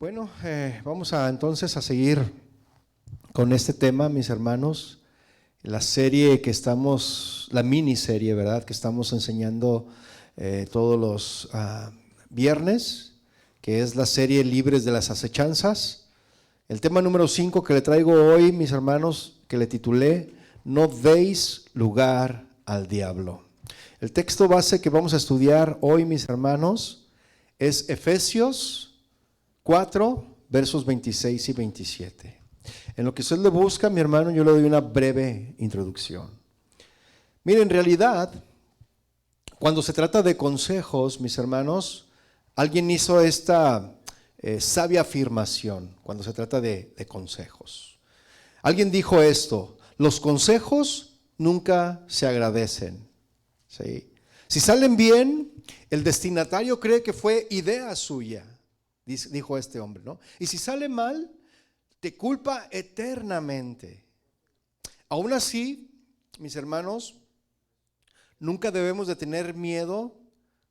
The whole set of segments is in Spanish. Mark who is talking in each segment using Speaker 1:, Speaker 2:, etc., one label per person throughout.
Speaker 1: Bueno, vamos entonces a seguir con este tema, mis hermanos. La serie que estamos, la miniserie, ¿verdad? Que estamos enseñando todos los viernes, que es la serie Libres de las Acechanzas. El tema número 5 que le traigo hoy, mis hermanos, que le titulé No deis lugar al diablo. El texto base que vamos a estudiar hoy, mis hermanos, es Efesios 4, versos 26 y 27. En lo que usted le busca, mi hermano, yo le doy una breve introducción. Mire, en realidad, cuando se trata de consejos, mis hermanos, alguien hizo esta sabia afirmación cuando se trata de consejos. Alguien dijo esto: los consejos nunca se agradecen, ¿sí? Si salen bien, el destinatario cree que fue idea suya, dijo este hombre, ¿no? Y si sale mal, te culpa eternamente. Aún así, mis hermanos, nunca debemos de tener miedo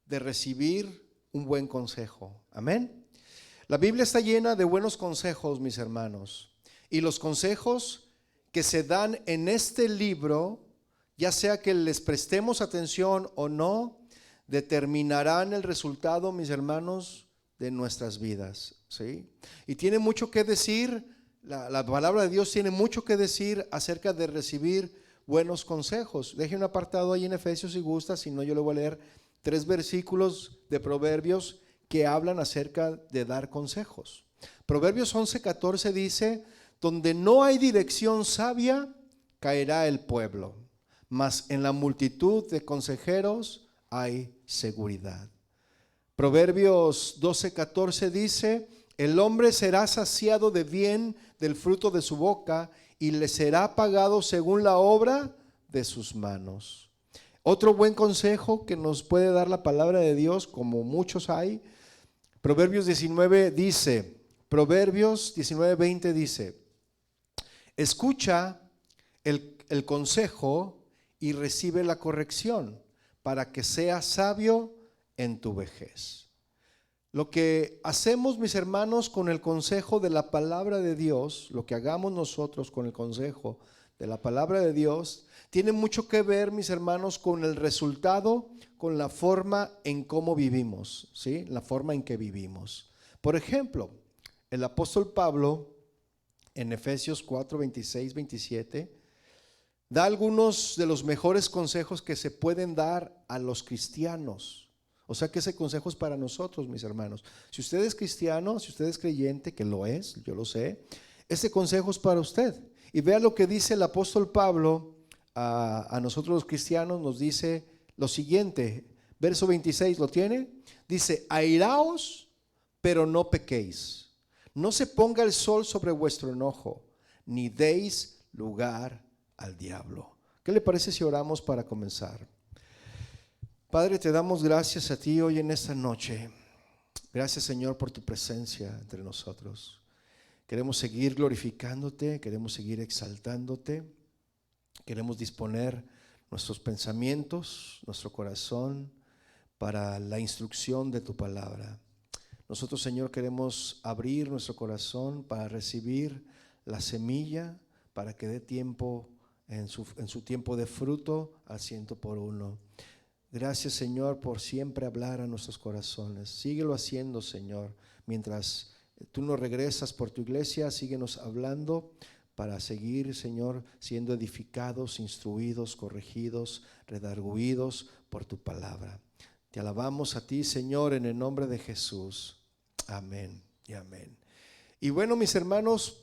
Speaker 1: de recibir un buen consejo. Amén. La Biblia está llena de buenos consejos, mis hermanos. Y los consejos que se dan en este libro, ya sea que les prestemos atención o no, determinarán el resultado, mis hermanos, de nuestras vidas, ¿sí? Y tiene mucho que decir, la palabra de Dios tiene mucho que decir acerca de recibir buenos consejos. Deje un apartado ahí en Efesios si gusta, si no yo le voy a leer 3 versículos de Proverbios que hablan acerca de dar consejos. Proverbios 11:14 dice: donde no hay dirección sabia, caerá el pueblo, mas en la multitud de consejeros hay seguridad. Proverbios 12:14 dice: el hombre será saciado de bien del fruto de su boca, y le será pagado según la obra de sus manos. Otro buen consejo que nos puede dar la palabra de Dios, como muchos hay, Proverbios 19:20 dice: escucha el consejo y recibe la corrección, para que seas sabio en tu vejez. Lo que hacemos, mis hermanos, con el consejo de la palabra de Dios, lo que hagamos nosotros con el consejo de la palabra de Dios, tiene mucho que ver, mis hermanos, con el resultado, con la forma en cómo vivimos, ¿sí? La forma en que vivimos. Por ejemplo, el apóstol Pablo en Efesios 4, 26, 27 da algunos de los mejores consejos que se pueden dar a los cristianos. O sea que ese consejo es para nosotros, mis hermanos. Si usted es cristiano, si usted es creyente, que lo es, yo lo sé, ese consejo es para usted. Y vea lo que dice el apóstol Pablo a nosotros los cristianos. Nos dice lo siguiente, verso 26, ¿lo tiene? Dice: airaos, pero no pequéis. No se ponga el sol sobre vuestro enojo, ni deis lugar al diablo. ¿Qué le parece si oramos para comenzar? Padre, te damos gracias a ti hoy en esta noche. Gracias, Señor, por tu presencia entre nosotros. Queremos seguir glorificándote, queremos seguir exaltándote, queremos disponer nuestros pensamientos, nuestro corazón para la instrucción de tu palabra. Nosotros, Señor, queremos abrir nuestro corazón para recibir la semilla, para que dé tiempo en su tiempo de fruto al 100%. Gracias, Señor, por siempre hablar a nuestros corazones. Síguelo haciendo, Señor, mientras tú nos regresas por tu iglesia. Síguenos hablando para seguir, Señor, siendo edificados, instruidos, corregidos, redarguidos por tu palabra. Te alabamos a ti, Señor, en el nombre de Jesús. Amén y amén. Y bueno, mis hermanos,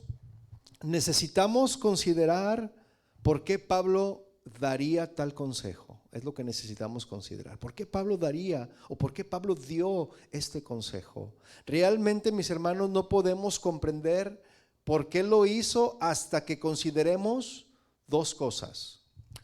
Speaker 1: necesitamos considerar por qué Pablo daría tal consejo. Es lo que necesitamos considerar. ¿Por qué Pablo daría o por qué Pablo dio este consejo? Realmente, mis hermanos, no podemos comprender por qué lo hizo hasta que consideremos dos cosas.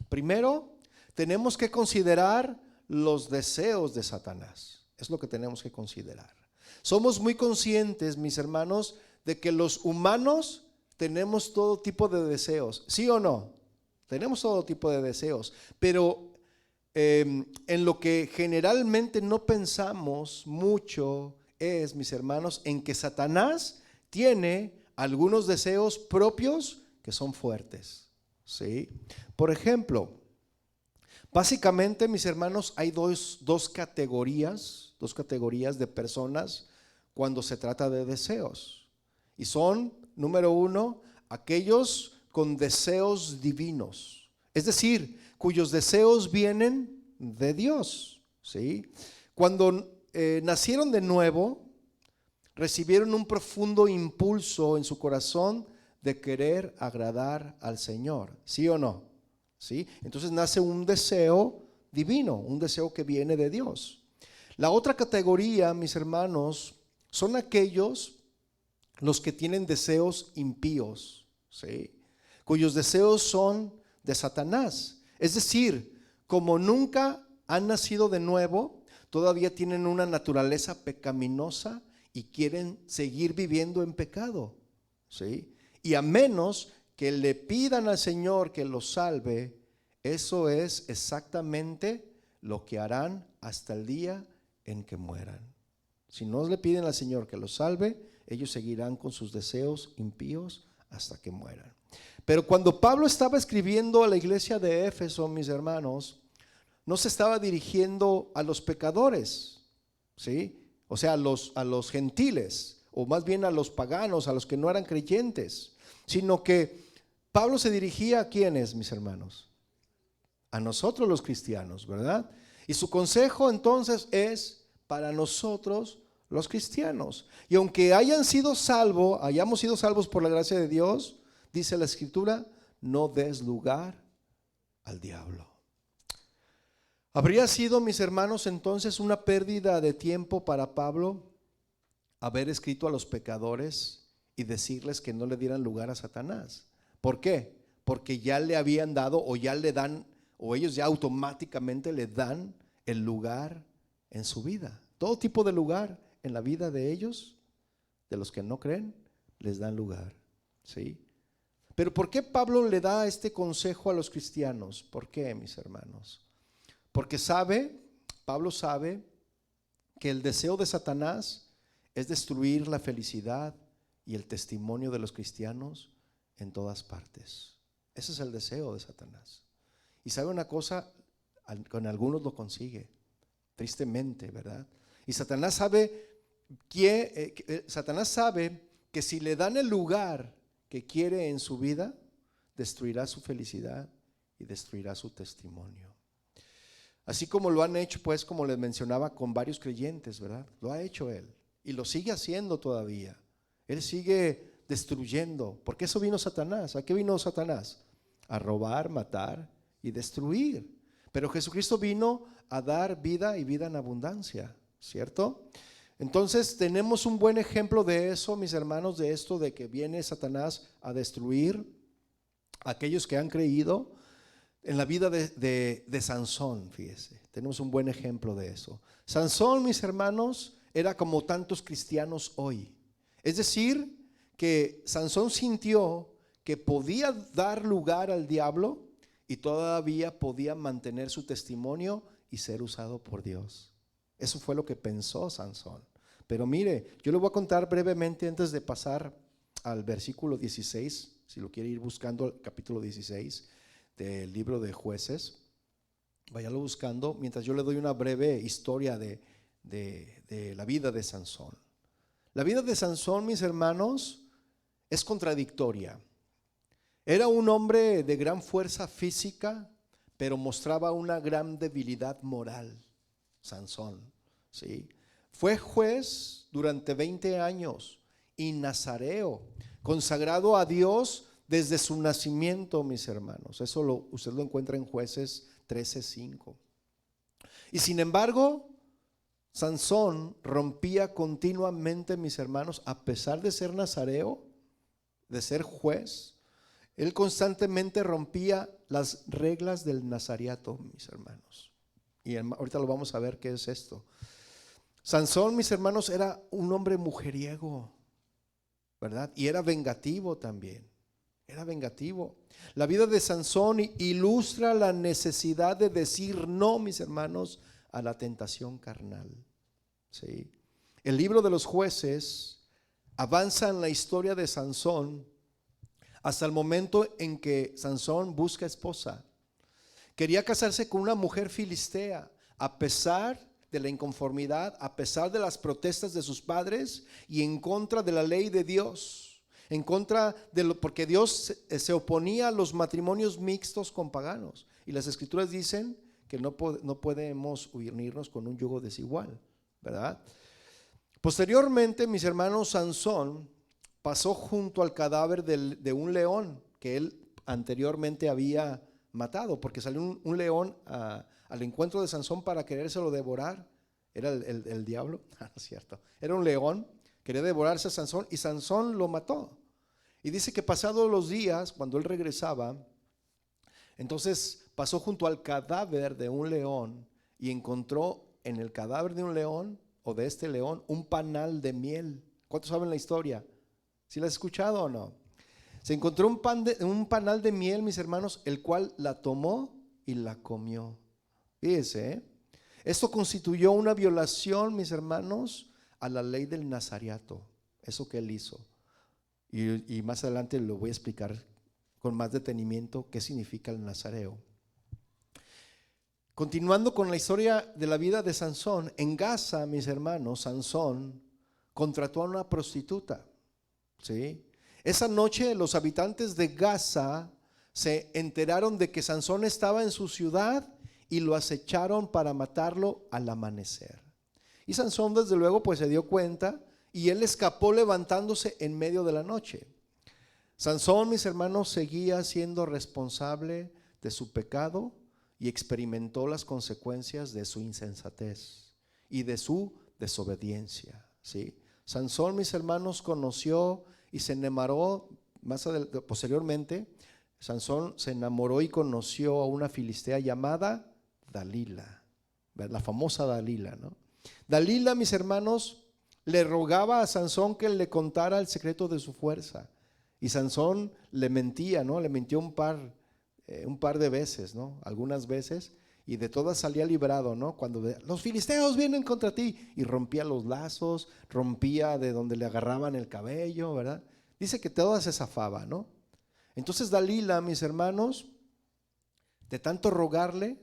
Speaker 1: Primero, tenemos que considerar los deseos de Satanás. Es lo que tenemos que considerar. Somos muy conscientes, mis hermanos, de que los humanos tenemos todo tipo de deseos. ¿Sí o no? Tenemos todo tipo de deseos, pero en lo que generalmente no pensamos mucho es, mis hermanos, en que Satanás tiene algunos deseos propios que son fuertes, ¿sí? Por ejemplo, básicamente, mis hermanos, hay dos categorías de personas cuando se trata de deseos. Y son, número uno, aquellos con deseos divinos, es decir, cuyos deseos vienen de Dios, ¿sí? Cuando nacieron de nuevo, recibieron un profundo impulso en su corazón de querer agradar al Señor, ¿sí o no? ¿Sí? Entonces nace un deseo divino, un deseo que viene de Dios. La otra categoría, mis hermanos, son aquellos los que tienen deseos impíos, ¿sí? Cuyos deseos son de Satanás. Es decir, como nunca han nacido de nuevo, todavía tienen una naturaleza pecaminosa y quieren seguir viviendo en pecado, ¿sí? Y a menos que le pidan al Señor que los salve, eso es exactamente lo que harán hasta el día en que mueran. Si no le piden al Señor que los salve, ellos seguirán con sus deseos impíos hasta que mueran. Pero cuando Pablo estaba escribiendo a la iglesia de Éfeso, mis hermanos, no se estaba dirigiendo a los pecadores, ¿sí? O sea, a los gentiles, o más bien a los paganos, a los que no eran creyentes, sino que Pablo se dirigía a ¿quiénes, mis hermanos? A nosotros los cristianos, ¿verdad? Y su consejo entonces es para nosotros los cristianos. Y aunque hayamos sido salvos por la gracia de Dios, dice la Escritura, no des lugar al diablo. ¿Habría sido, mis hermanos, entonces una pérdida de tiempo para Pablo haber escrito a los pecadores y decirles que no le dieran lugar a Satanás? ¿Por qué? Porque ya le habían dado o ya le dan, o ellos ya automáticamente le dan el lugar en su vida. Todo tipo de lugar en la vida de ellos, de los que no creen, les dan lugar, ¿sí? Pero ¿por qué Pablo le da este consejo a los cristianos? ¿Por qué, mis hermanos? Porque Pablo sabe que el deseo de Satanás es destruir la felicidad y el testimonio de los cristianos en todas partes. Ese es el deseo de Satanás. Y sabe una cosa, con algunos lo consigue, tristemente, ¿verdad? Y Satanás sabe que si le dan el lugar que quiere en su vida, destruirá su felicidad y destruirá su testimonio. Así como lo han hecho, pues, como les mencionaba, con varios creyentes, ¿verdad? Lo ha hecho él y lo sigue haciendo todavía. Él sigue destruyendo, porque eso vino Satanás. ¿A qué vino Satanás? A robar, matar y destruir. Pero Jesucristo vino a dar vida y vida en abundancia, ¿cierto? Entonces tenemos un buen ejemplo de eso, mis hermanos, de esto de que viene Satanás a destruir a aquellos que han creído. En la vida de Sansón, fíjese, tenemos un buen ejemplo de eso. Sansón, mis hermanos, era como tantos cristianos hoy. Es decir, que Sansón sintió que podía dar lugar al diablo y todavía podía mantener su testimonio y ser usado por Dios. Eso fue lo que pensó Sansón. Pero mire, yo le voy a contar brevemente antes de pasar al versículo 16, si lo quiere ir buscando, el capítulo 16 del libro de Jueces. Váyalo buscando mientras yo le doy una breve historia de la vida de Sansón. La vida de Sansón, mis hermanos, es contradictoria. Era un hombre de gran fuerza física, pero mostraba una gran debilidad moral. Sansón, ¿sí? Fue juez durante 20 años y nazareo, consagrado a Dios desde su nacimiento, mis hermanos. Eso usted lo encuentra en Jueces 13:5. Y sin embargo, Sansón rompía continuamente, mis hermanos, a pesar de ser nazareo, de ser juez, él constantemente rompía las reglas del nazariato, mis hermanos. Y ahorita lo vamos a ver qué es esto. Sansón, mis hermanos, era un hombre mujeriego, ¿verdad? Y era vengativo también. Era vengativo. La vida de Sansón ilustra la necesidad de decir no, mis hermanos, a la tentación carnal, ¿sí? El libro de los Jueces avanza en la historia de Sansón hasta el momento en que Sansón busca esposa. Quería casarse con una mujer filistea, a pesar de la inconformidad, a pesar de las protestas de sus padres y en contra de la ley de Dios, en contra de porque Dios se oponía a los matrimonios mixtos con paganos. Y las escrituras dicen que no podemos unirnos con un yugo desigual, ¿verdad? Posteriormente, mis hermanos, Sansón pasó junto al cadáver de un león que él anteriormente había matado, porque salió un león al encuentro de Sansón para querérselo devorar. Era el diablo, no es cierto, era un león, quería devorarse a Sansón y Sansón lo mató. Y dice que pasados los días, cuando él regresaba, entonces pasó junto al cadáver de un león y encontró en el cadáver de un león o de este león un panal de miel. ¿Cuántos saben la historia? ¿Sí la has escuchado o no? Se encontró un panal de miel, mis hermanos, el cual la tomó y la comió. Fíjense, ¿eh? Esto constituyó una violación, mis hermanos, a la ley del nazariato, eso que él hizo. Y más adelante lo voy a explicar con más detenimiento qué significa el nazareo. Continuando con la historia de la vida de Sansón, en Gaza, mis hermanos, Sansón contrató a una prostituta, ¿sí? Esa noche los habitantes de Gaza se enteraron de que Sansón estaba en su ciudad y lo acecharon para matarlo al amanecer. Y Sansón desde luego pues se dio cuenta y él escapó levantándose en medio de la noche. Sansón, mis hermanos, seguía siendo responsable de su pecado y experimentó las consecuencias de su insensatez y de su desobediencia, ¿sí? Sansón, mis hermanos, conoció y se enamoró posteriormente. Sansón se enamoró y conoció a una filistea llamada Dalila, la famosa Dalila, ¿no? Dalila, mis hermanos, le rogaba a Sansón que le contara el secreto de su fuerza. Y Sansón le mentía, ¿no? Le mintió un par de veces, ¿no? Algunas veces, y de todas salía librado, ¿no? Cuando los filisteos vienen contra ti, y rompía los lazos, rompía de donde le agarraban el cabello, ¿verdad? Dice que todas se zafaba, ¿no? Entonces Dalila, mis hermanos, de tanto rogarle,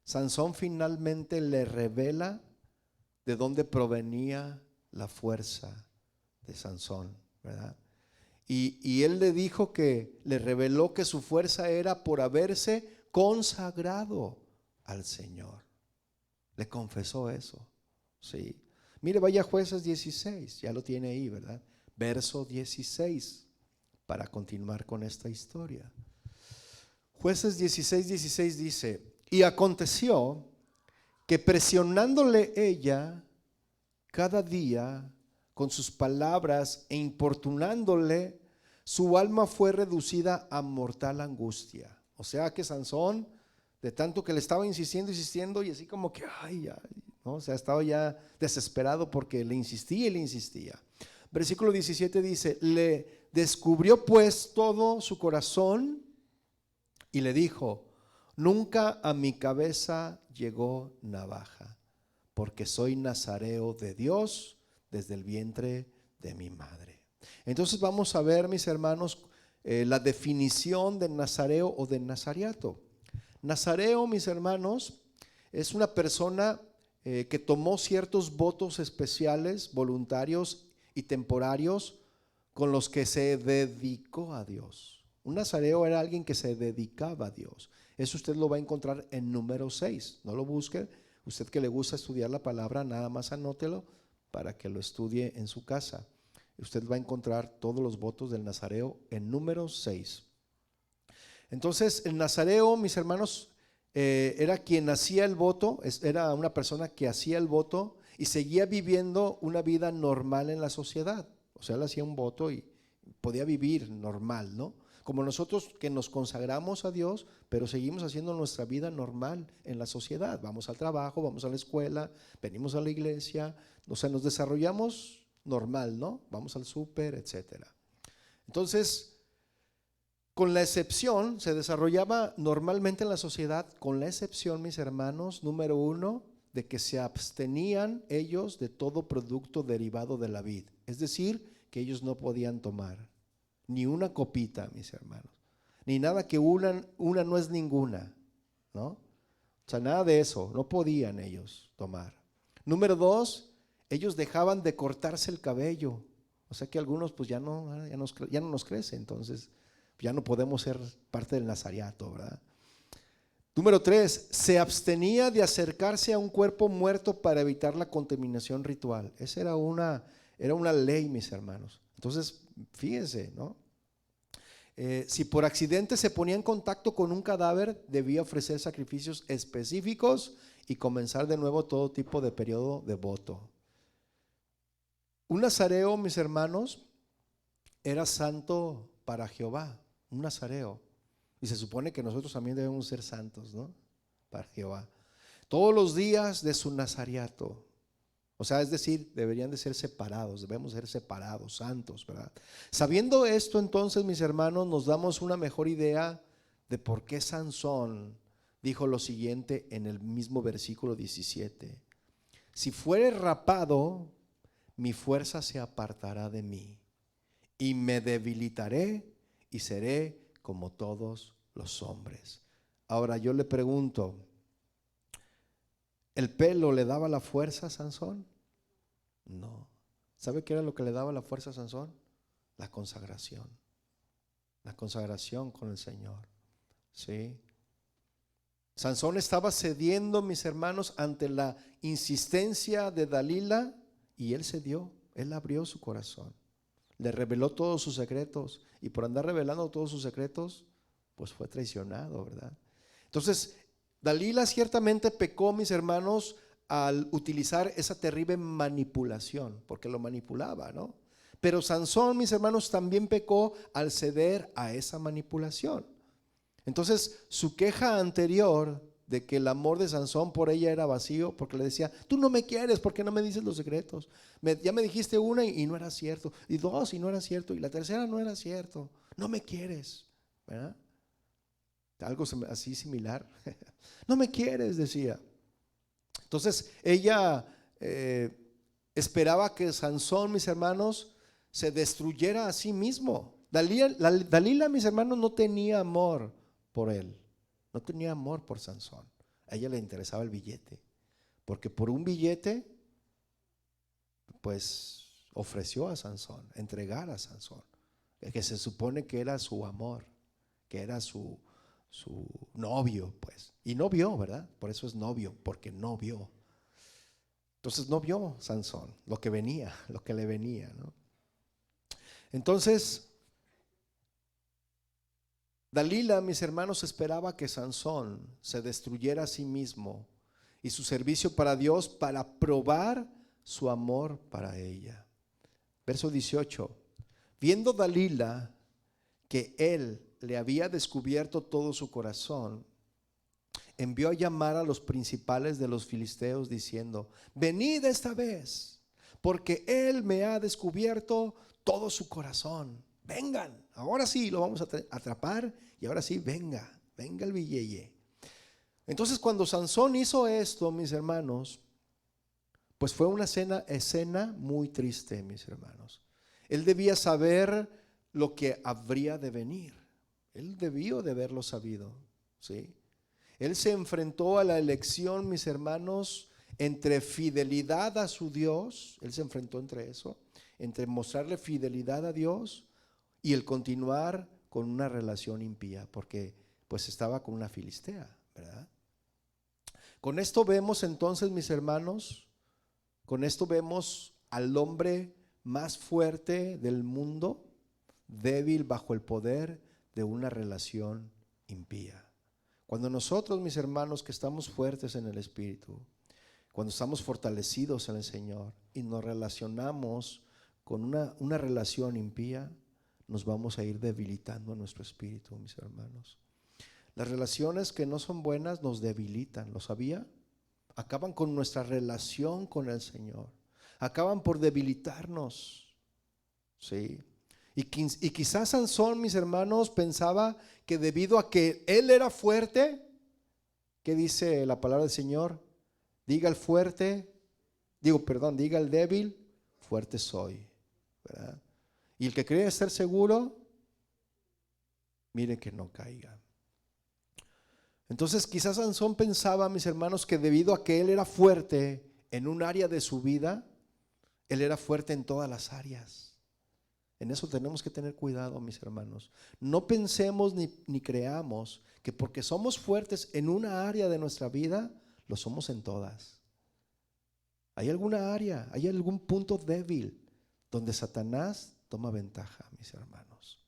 Speaker 1: Sansón finalmente le revela de dónde provenía la fuerza de Sansón, ¿verdad? Y él le dijo que le reveló que su fuerza era por haberse consagrado al Señor. Le confesó eso, sí. Mire, vaya a Jueces 16, ya lo tiene ahí, ¿verdad? Verso 16, para continuar con esta historia. Jueces 16 dice: y aconteció que presionándole ella cada día con sus palabras e importunándole, su alma fue reducida a mortal angustia. O sea que Sansón, de tanto que le estaba insistiendo y así como que ay, ¿no? O sea, estaba ya desesperado porque le insistía y le insistía. Versículo 17 dice: le descubrió pues todo su corazón y le dijo: nunca a mi cabeza llegó navaja, porque soy nazareo de Dios desde el vientre de mi madre. Entonces vamos a ver, mis hermanos, la definición de nazareo o de nazariato. Nazareo, mis hermanos, es una persona que tomó ciertos votos especiales, voluntarios y temporarios con los que se dedicó a Dios. Un nazareo era alguien que se dedicaba a Dios. Eso usted lo va a encontrar en número 6. No lo busque. Usted que le gusta estudiar la palabra, nada más anótelo para que lo estudie en su casa. Usted va a encontrar todos los votos del nazareo en número 6. Entonces, el nazareo, mis hermanos, era quien hacía el voto, era una persona que hacía el voto y seguía viviendo una vida normal en la sociedad. O sea, él hacía un voto y podía vivir normal, ¿no? Como nosotros que nos consagramos a Dios, pero seguimos haciendo nuestra vida normal en la sociedad. Vamos al trabajo, vamos a la escuela, venimos a la iglesia, o sea, nos desarrollamos normal, ¿no? Vamos al súper, etcétera. Entonces, con la excepción, se desarrollaba normalmente en la sociedad, con la excepción, mis hermanos, número 1, de que se abstenían ellos de todo producto derivado de la vid. Es decir, que ellos no podían tomar ni una copita, mis hermanos, ni nada que una no es ninguna, ¿no? O sea, nada de eso, no podían ellos tomar. Número 2, ellos dejaban de cortarse el cabello. O sea que algunos pues ya no nos crece, entonces ya no podemos ser parte del nazariato, ¿verdad? Número 3, se abstenía de acercarse a un cuerpo muerto para evitar la contaminación ritual. Esa era una ley, mis hermanos. Entonces, fíjense, ¿no? Si por accidente se ponía en contacto con un cadáver, debía ofrecer sacrificios específicos y comenzar de nuevo todo tipo de periodo de voto. Un nazareo, mis hermanos, era santo para Jehová, un nazareo. Y se supone que nosotros también debemos ser santos, ¿no? Para Jehová. Todos los días de su nazariato. O sea, es decir, deberían de ser separados, debemos ser separados, santos, ¿verdad? Sabiendo esto, entonces, mis hermanos, nos damos una mejor idea de por qué Sansón dijo lo siguiente en el mismo versículo 17. Si fuere rapado, mi fuerza se apartará de mí y me debilitaré y seré como todos los hombres. Ahora yo le pregunto, ¿el pelo le daba la fuerza a Sansón? No. ¿Sabe qué era lo que le daba la fuerza a Sansón? La consagración con el Señor. ¿Sí? Sansón estaba cediendo, mis hermanos, ante la insistencia de Dalila, y él cedió, él abrió su corazón, le reveló todos sus secretos, y por andar revelando todos sus secretos, pues fue traicionado, ¿verdad? Entonces, Dalila ciertamente pecó, mis hermanos, al utilizar esa terrible manipulación, porque lo manipulaba, ¿no? Pero Sansón, mis hermanos, también pecó al ceder a esa manipulación. Entonces, su queja anterior de que el amor de Sansón por ella era vacío, porque le decía, tú no me quieres, ¿por qué no me dices los secretos? Ya me dijiste una y no era cierto, y dos y no era cierto, y la tercera no era cierto, no me quieres, ¿verdad? Algo así similar. No me quieres, decía. Entonces ella esperaba que Sansón, mis hermanos, se destruyera a sí mismo. Dalila, mis hermanos, no tenía amor por él, no tenía amor por Sansón. A ella le interesaba el billete, porque por un billete pues ofreció a Sansón, entregar a Sansón, que se supone que era su amor, que era su novio, pues. Y no vio, ¿verdad? Por eso es novio, porque no vio. Entonces no vio Sansón lo que venía, lo que le venía, ¿no? Entonces Dalila, mis hermanos, esperaba que Sansón se destruyera a sí mismo y su servicio para Dios para probar su amor para ella. Verso 18. Viendo Dalila que él le había descubierto todo su corazón, envió a llamar a los principales de los filisteos diciendo, venid esta vez, porque él me ha descubierto todo su corazón. Vengan, ahora sí lo vamos a atrapar y ahora sí venga el billete. Entonces cuando Sansón hizo esto, mis hermanos, pues fue una escena muy triste, mis hermanos. Él debía saber lo que habría de venir. Él debió de haberlo sabido, ¿sí? Él se enfrentó a la elección, mis hermanos, entre fidelidad a su Dios. Él se enfrentó entre eso, entre mostrarle fidelidad a Dios y el continuar con una relación impía, porque pues estaba con una filistea, ¿verdad? Con esto vemos entonces, mis hermanos, con esto vemos al hombre más fuerte del mundo, débil bajo el poder de una relación impía. Cuando nosotros, mis hermanos, que estamos fuertes en el Espíritu, cuando estamos fortalecidos en el Señor y nos relacionamos con una relación impía, nos vamos a ir debilitando nuestro espíritu, mis hermanos. Las relaciones que no son buenas nos debilitan, ¿lo sabía? Acaban con nuestra relación con el Señor, acaban por debilitarnos, ¿sí? Y quizás Sansón, mis hermanos, pensaba que debido a que él era fuerte, ¿qué dice la palabra del Señor? Diga el diga el débil, fuerte soy, ¿verdad? Y el que cree estar seguro, mire que no caiga. Entonces quizás Sansón pensaba, mis hermanos, que debido a que él era fuerte en un área de su vida, él era fuerte en todas las áreas. En eso tenemos que tener cuidado, mis hermanos. No pensemos ni creamos que porque somos fuertes en una área de nuestra vida, lo somos en todas. Hay alguna área, hay algún punto débil donde Satanás toma ventaja, mis hermanos.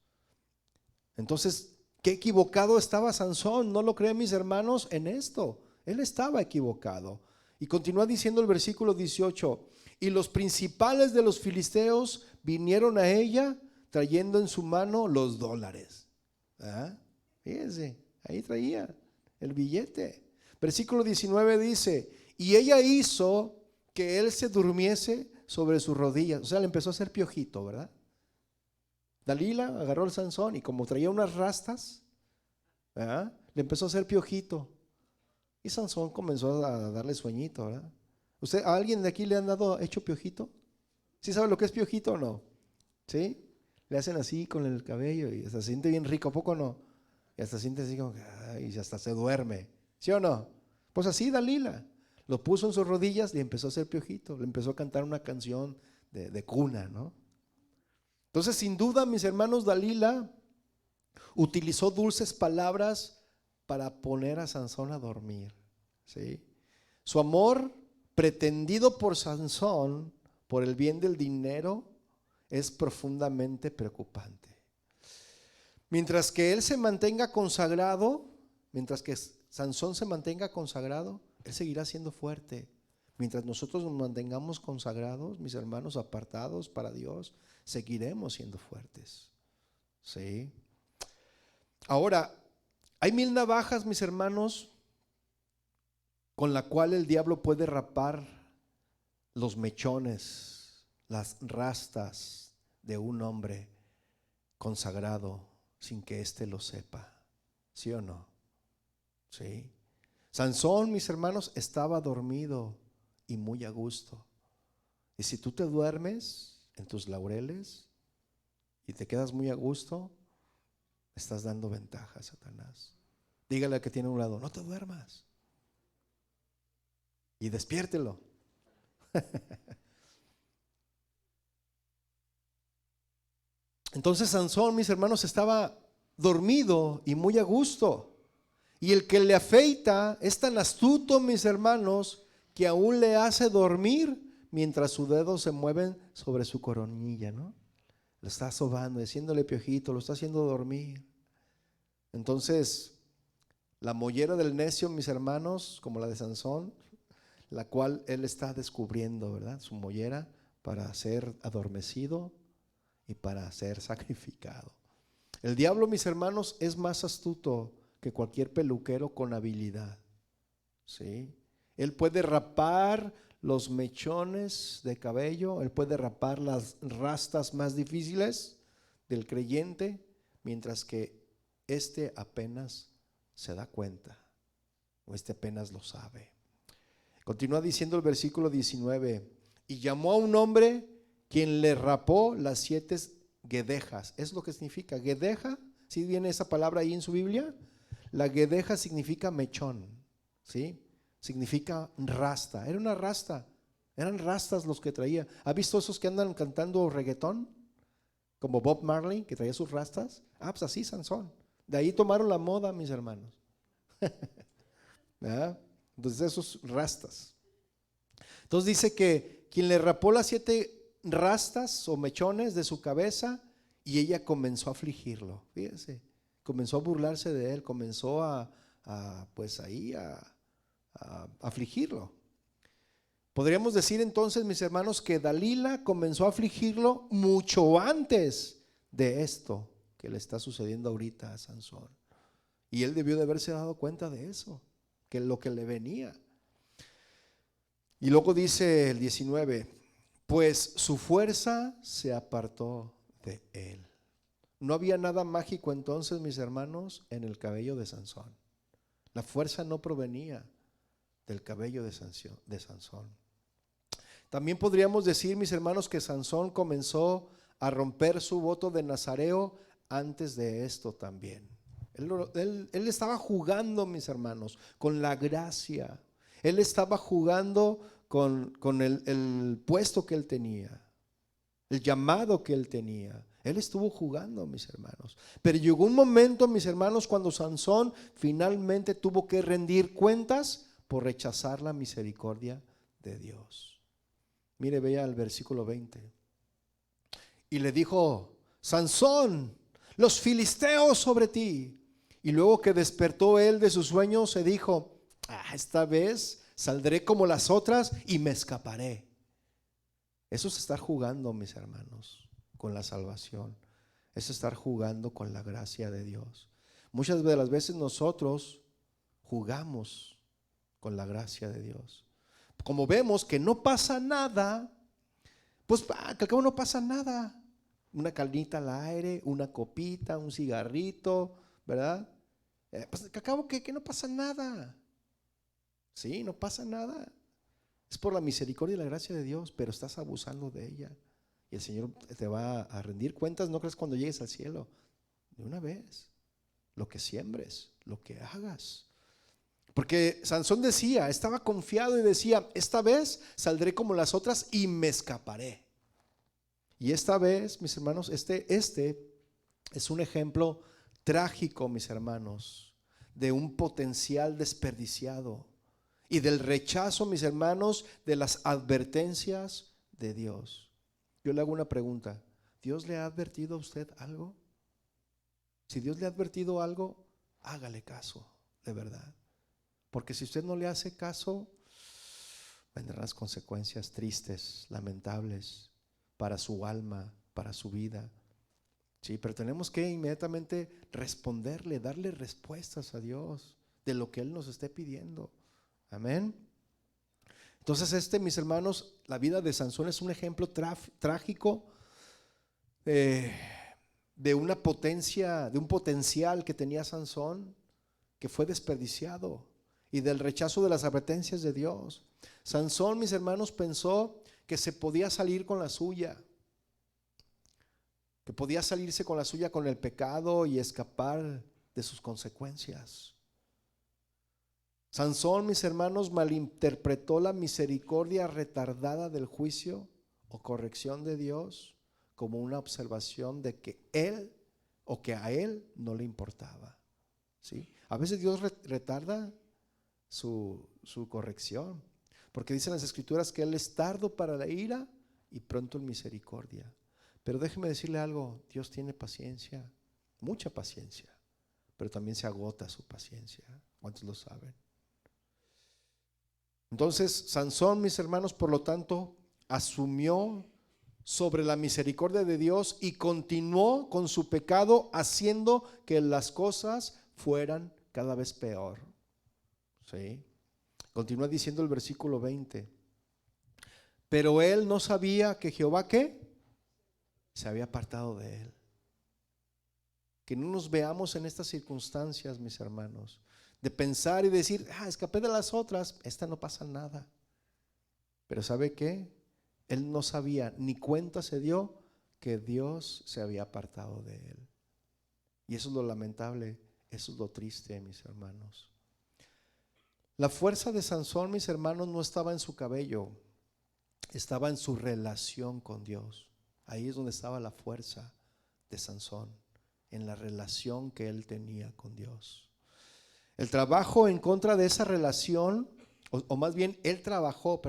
Speaker 1: Entonces, qué equivocado estaba Sansón, ¿no lo creen, mis hermanos? En esto, él estaba equivocado. Y continúa diciendo el versículo 18, y los principales de los filisteos vinieron a ella trayendo en su mano los dólares. ¿Ah? Fíjense, ahí traía el billete. Versículo 19 dice, y ella hizo que él se durmiese sobre sus rodillas. O sea, le empezó a hacer piojito, ¿verdad? Dalila agarró al Sansón y como traía unas rastas, ¿verdad?, le empezó a hacer piojito. Y Sansón comenzó a darle sueñito, ¿verdad? ¿A alguien de aquí le han hecho piojito? ¿Sí sabe lo que es piojito o no? ¿Sí? Le hacen así con el cabello y hasta se siente bien rico, ¿a poco no? Y hasta siente así como que, y hasta se duerme. ¿Sí o no? Pues así Dalila. Lo puso en sus rodillas y empezó a hacer piojito. Le empezó a cantar una canción de cuna, ¿no? Entonces, sin duda, mis hermanos, Dalila utilizó dulces palabras para poner a Sansón a dormir, ¿sí? Su amor pretendido por Sansón por el bien del dinero es profundamente preocupante. Mientras que él se mantenga consagrado, mientras que Sansón se mantenga consagrado, él seguirá siendo fuerte. Mientras nosotros nos mantengamos consagrados, mis hermanos, apartados para Dios, seguiremos siendo fuertes. ¿Sí? Ahora, hay 1000 navajas, mis hermanos, con la cual el diablo puede rapar los mechones, las rastas de un hombre consagrado sin que éste lo sepa. ¿Sí o no? Sí. Sansón, mis hermanos, estaba dormido y muy a gusto. Y si tú te duermes en tus laureles y te quedas muy a gusto, estás dando ventaja a Satanás. Dígale al que tiene a un lado, no te duermas. Y despiértelo. Entonces Sansón, mis hermanos, estaba dormido y muy a gusto. Y el que le afeita es tan astuto, mis hermanos, que aún le hace dormir mientras sus dedos se mueven sobre su coronilla, ¿no? Lo está sobando, haciéndole piojito, lo está haciendo dormir. Entonces, la mollera del necio, mis hermanos, como la de Sansón, la cual él está descubriendo, ¿verdad? Su mollera para ser adormecido y para ser sacrificado. El diablo, mis hermanos, es más astuto que cualquier peluquero con habilidad. ¿Sí? Él puede rapar los mechones de cabello, él puede rapar las rastas más difíciles del creyente, mientras que éste apenas se da cuenta, o éste apenas lo sabe. Continúa diciendo el versículo 19, y llamó a un hombre quien le rapó las 7 guedejas. ¿Es lo que significa? Guedeja, ¿sí viene esa palabra ahí en su Biblia? La guedeja significa mechón, ¿sí? Significa rasta, era una rasta, eran rastas los que traía. ¿Ha visto esos que andan cantando reggaetón? Como Bob Marley, que traía sus rastas. Pues así Sansón. De ahí tomaron la moda, mis hermanos. ¿Verdad? Entonces esos rastas. Entonces dice que quien le rapó las 7 rastas o mechones de su cabeza, y ella comenzó a afligirlo. Fíjense, comenzó a burlarse de él, comenzó a afligirlo. Podríamos decir entonces, mis hermanos, que Dalila comenzó a afligirlo mucho antes de esto que le está sucediendo ahorita a Sansón. Y él debió de haberse dado cuenta de eso, que lo que le venía. Y luego dice el 19, pues su fuerza se apartó de él. No había nada mágico entonces, mis hermanos, en el cabello de Sansón. La fuerza no provenía del cabello de Sansón. También podríamos decir, mis hermanos, que Sansón comenzó a romper su voto de nazareo antes de esto también. Él estaba jugando, mis hermanos, con la gracia. Él estaba jugando con el puesto que él tenía, el llamado que él tenía. Él estuvo jugando, mis hermanos. Pero llegó un momento, mis hermanos, cuando Sansón finalmente tuvo que rendir cuentas por rechazar la misericordia de Dios. Mire, vea el versículo 20. Y le dijo: Sansón, los filisteos sobre ti. Y luego que despertó él de su sueño, se dijo: esta vez saldré como las otras y me escaparé. Eso es estar jugando, mis hermanos, con la salvación. Es estar jugando con la gracia de Dios. Muchas de las veces nosotros jugamos con la gracia de Dios. Como vemos que no pasa nada, pues que al cabo no pasa nada. Una carnita al aire, una copita, un cigarrito, ¿verdad? Pues que al cabo que no pasa nada. Sí, no pasa nada. Es por la misericordia y la gracia de Dios, pero estás abusando de ella. Y el Señor te va a rendir cuentas, no crees, cuando llegues al cielo. De una vez. Lo que siembres, lo que hagas. Porque Sansón decía, estaba confiado y decía: esta vez saldré como las otras y me escaparé. Y esta vez, mis hermanos, este es un ejemplo trágico, mis hermanos, de un potencial desperdiciado y del rechazo, mis hermanos, de las advertencias de Dios. Yo le hago una pregunta: ¿Dios le ha advertido a usted algo? Si Dios le ha advertido algo, hágale caso, de verdad. Porque si usted no le hace caso, vendrán las consecuencias tristes, lamentables para su alma, para su vida. Sí, pero tenemos que inmediatamente responderle, darle respuestas a Dios de lo que Él nos esté pidiendo. Amén. Entonces mis hermanos, la vida de Sansón es un ejemplo trágico de una potencia, de un potencial que tenía Sansón, que fue desperdiciado, y del rechazo de las advertencias de Dios. Sansón, mis hermanos, pensó que se podía salir con la suya, que podía salirse con la suya con el pecado y escapar de sus consecuencias. Sansón, mis hermanos, malinterpretó la misericordia retardada del juicio o corrección de Dios como una observación de que él o que a él no le importaba. ¿Sí? A veces Dios retarda su corrección, porque dicen las escrituras que Él es tardo para la ira y pronto en misericordia. Pero déjeme decirle algo: Dios tiene paciencia, mucha paciencia, pero también se agota su paciencia. ¿Cuántos lo saben? Entonces Sansón, mis hermanos, por lo tanto, asumió sobre la misericordia de Dios y continuó con su pecado, haciendo que las cosas fueran cada vez peor. ¿Sí? Continúa diciendo el versículo 20. Pero él no sabía que Jehová, ¿qué? Se había apartado de él. Que no nos veamos en estas circunstancias, mis hermanos, de pensar y decir: escapé de las otras, esta no pasa nada. Pero ¿sabe qué? Él no sabía, ni cuenta se dio que Dios se había apartado de él. Y eso es lo lamentable, eso es lo triste, mis hermanos. La fuerza de Sansón, mis hermanos, no estaba en su cabello, estaba en su relación con Dios. Ahí es donde estaba la fuerza de Sansón, en la relación que él tenía con Dios. El trabajo en contra de esa relación, o más bien él trabajó,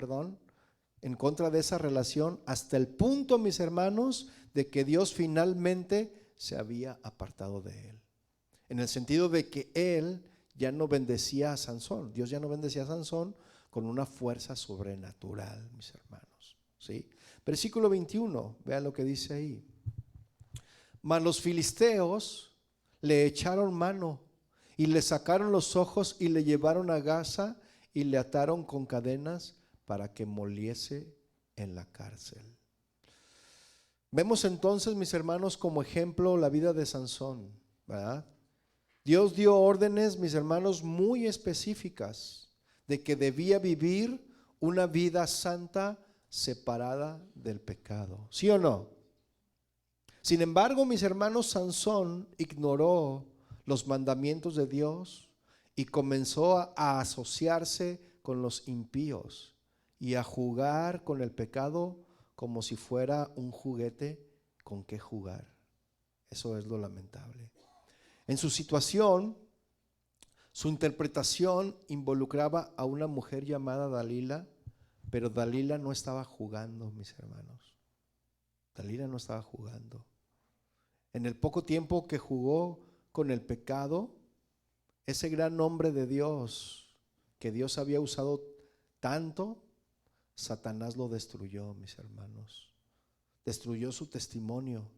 Speaker 1: en contra de esa relación hasta el punto, mis hermanos, de que Dios finalmente se había apartado de él. En el sentido de que él ya no bendecía a Sansón. Dios ya no bendecía a Sansón con una fuerza sobrenatural, mis hermanos. ¿Sí? Versículo 21, vean lo que dice ahí. Mas los filisteos le echaron mano y le sacaron los ojos y le llevaron a Gaza y le ataron con cadenas para que moliese en la cárcel. Vemos entonces, mis hermanos, como ejemplo la vida de Sansón, ¿verdad? Dios dio órdenes, mis hermanos, muy específicas de que debía vivir una vida santa separada del pecado. ¿Sí o no? Sin embargo, mis hermanos, Sansón ignoró los mandamientos de Dios y comenzó a asociarse con los impíos y a jugar con el pecado como si fuera un juguete con que jugar. Eso es lo lamentable. En su situación, su interpretación involucraba a una mujer llamada Dalila, pero Dalila no estaba jugando, mis hermanos. Dalila no estaba jugando. En el poco tiempo que jugó con el pecado, ese gran hombre de Dios, que Dios había usado tanto, Satanás lo destruyó, mis hermanos. Destruyó su testimonio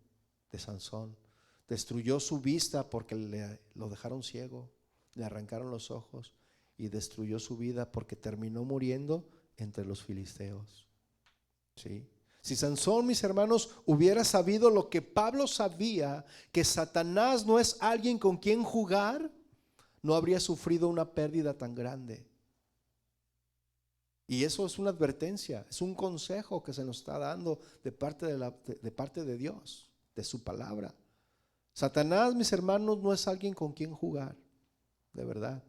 Speaker 1: de Sansón. Destruyó su vista porque lo dejaron ciego, le arrancaron los ojos, y destruyó su vida porque terminó muriendo entre los filisteos. ¿Sí? Si Sansón, mis hermanos, hubiera sabido lo que Pablo sabía, que Satanás no es alguien con quien jugar, no habría sufrido una pérdida tan grande. Y eso es una advertencia, es un consejo que se nos está dando de parte de Dios, de su palabra. Satanás, mis hermanos, no es alguien con quien jugar, de verdad.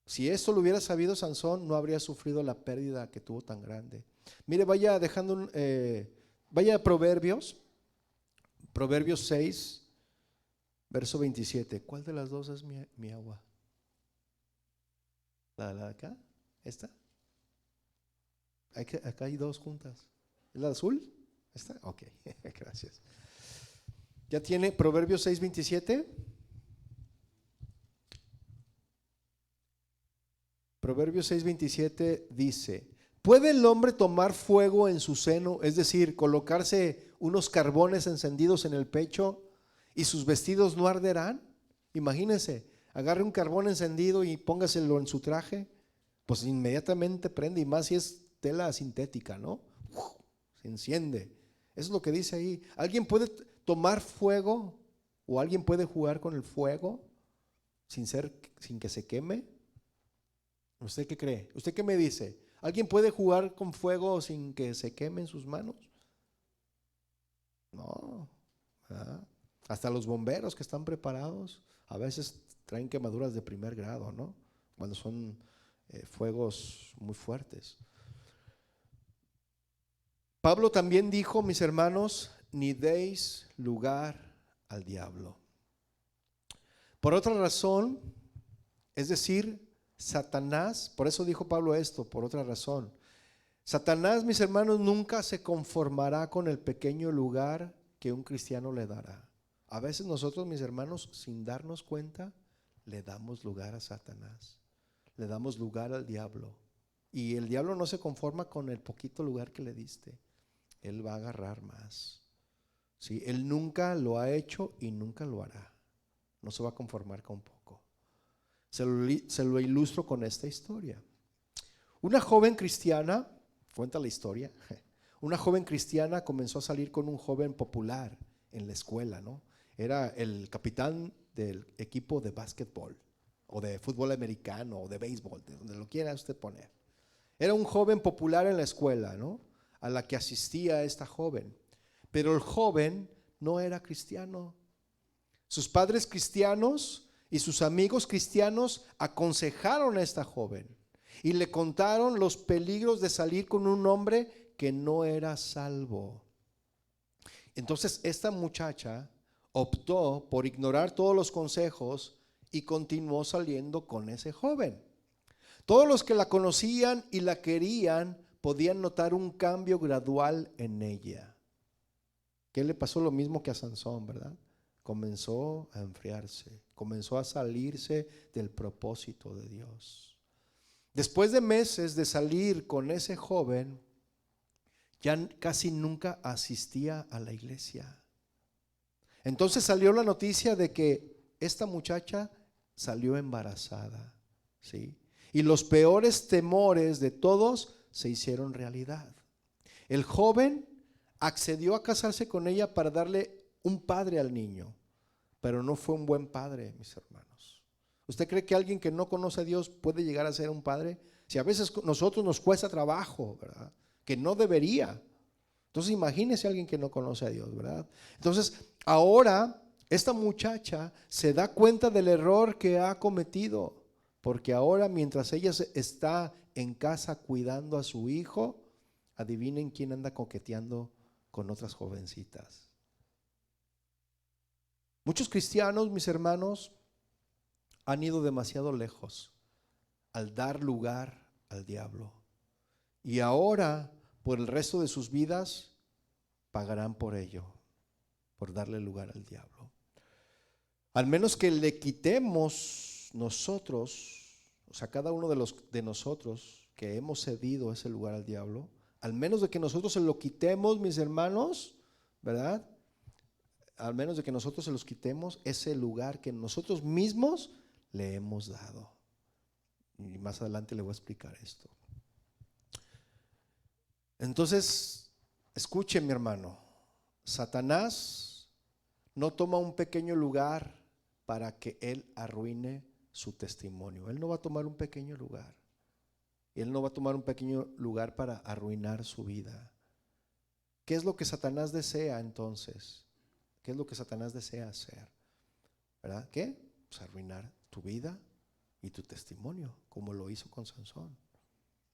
Speaker 1: Si esto lo hubiera sabido Sansón, no habría sufrido la pérdida que tuvo tan grande. Mire, vaya a Proverbios 6, verso 27. ¿Cuál de las dos es mi agua? ¿La de acá? ¿Esta? Acá hay dos juntas. ¿Es la azul? ¿Esta? Ok, gracias. ¿Ya tiene Proverbios 6, 27? Proverbios 6, 27 dice: ¿puede el hombre tomar fuego en su seno? Es decir, colocarse unos carbones encendidos en el pecho y sus vestidos no arderán. Imagínense, agarre un carbón encendido y póngaselo en su traje, pues inmediatamente prende, y más si es tela sintética, ¿no? Se enciende. Eso es lo que dice ahí. ¿Alguien puede tomar fuego o alguien puede jugar con el fuego sin que se queme? ¿Usted qué cree? ¿Usted qué me dice? ¿Alguien puede jugar con fuego sin que se quemen sus manos? No. ¿Verdad? Hasta los bomberos que están preparados a veces traen quemaduras de primer grado, ¿no? Cuando son fuegos muy fuertes. Pablo también dijo, mis hermanos, ni deis lugar al diablo. Por otra razón, es decir, Satanás, por eso dijo Pablo esto, por otra razón. Satanás, mis hermanos, nunca se conformará con el pequeño lugar que un cristiano le dará. A veces nosotros, mis hermanos, sin darnos cuenta, le damos lugar a Satanás. Le damos lugar al diablo. Y el diablo no se conforma con el poquito lugar que le diste. Él va a agarrar más. ¿Sí? Él nunca lo ha hecho y nunca lo hará. No se va a conformar con poco. Se lo ilustro con esta historia. Una joven cristiana, cuenta la historia, una joven cristiana comenzó a salir con un joven popular en la escuela, ¿no? Era el capitán del equipo de básquetbol o de fútbol americano o de béisbol, de donde lo quiera usted poner. Era un joven popular en la escuela, ¿no? A la que asistía esta joven. Pero el joven no era cristiano. Sus padres cristianos y sus amigos cristianos aconsejaron a esta joven y le contaron los peligros de salir con un hombre que no era salvo. Entonces esta muchacha optó por ignorar todos los consejos y continuó saliendo con ese joven. Todos los que la conocían y la querían podían notar un cambio gradual en ella. ¿Qué le pasó? Lo mismo que a Sansón, ¿verdad? Comenzó a enfriarse, comenzó a salirse del propósito de Dios. Después de meses de salir con ese joven, ya casi nunca asistía a la iglesia. Entonces salió la noticia de que esta muchacha salió embarazada, ¿sí? Y los peores temores de todos se hicieron realidad. El joven accedió a casarse con ella para darle un padre al niño, pero no fue un buen padre, mis hermanos. ¿Usted cree que alguien que no conoce a Dios puede llegar a ser un padre? Si a veces nosotros nos cuesta trabajo, ¿verdad? Que no debería. Entonces imagínese a alguien que no conoce a Dios, ¿verdad? Entonces ahora esta muchacha se da cuenta del error que ha cometido, porque ahora mientras ella está en casa cuidando a su hijo, adivinen quién anda coqueteando con otras jovencitas. Muchos cristianos, mis hermanos, han ido demasiado lejos al dar lugar al diablo. Y ahora, por el resto de sus vidas, pagarán por ello, por darle lugar al diablo. Al menos que le quitemos nosotros, o sea, cada uno de nosotros que hemos cedido ese lugar al diablo, al menos de que nosotros se lo quitemos, mis hermanos, ¿verdad? Al menos de que nosotros se los quitemos ese lugar que nosotros mismos le hemos dado. Y más adelante le voy a explicar esto. Entonces, escuche, mi hermano, Satanás no toma un pequeño lugar para que él arruine su testimonio. Él no va a tomar un pequeño lugar. Él no va a tomar un pequeño lugar para arruinar su vida. ¿Qué es lo que Satanás desea entonces? ¿Qué es lo que Satanás desea hacer? ¿Verdad? ¿Qué? Pues arruinar tu vida y tu testimonio, como lo hizo con Sansón,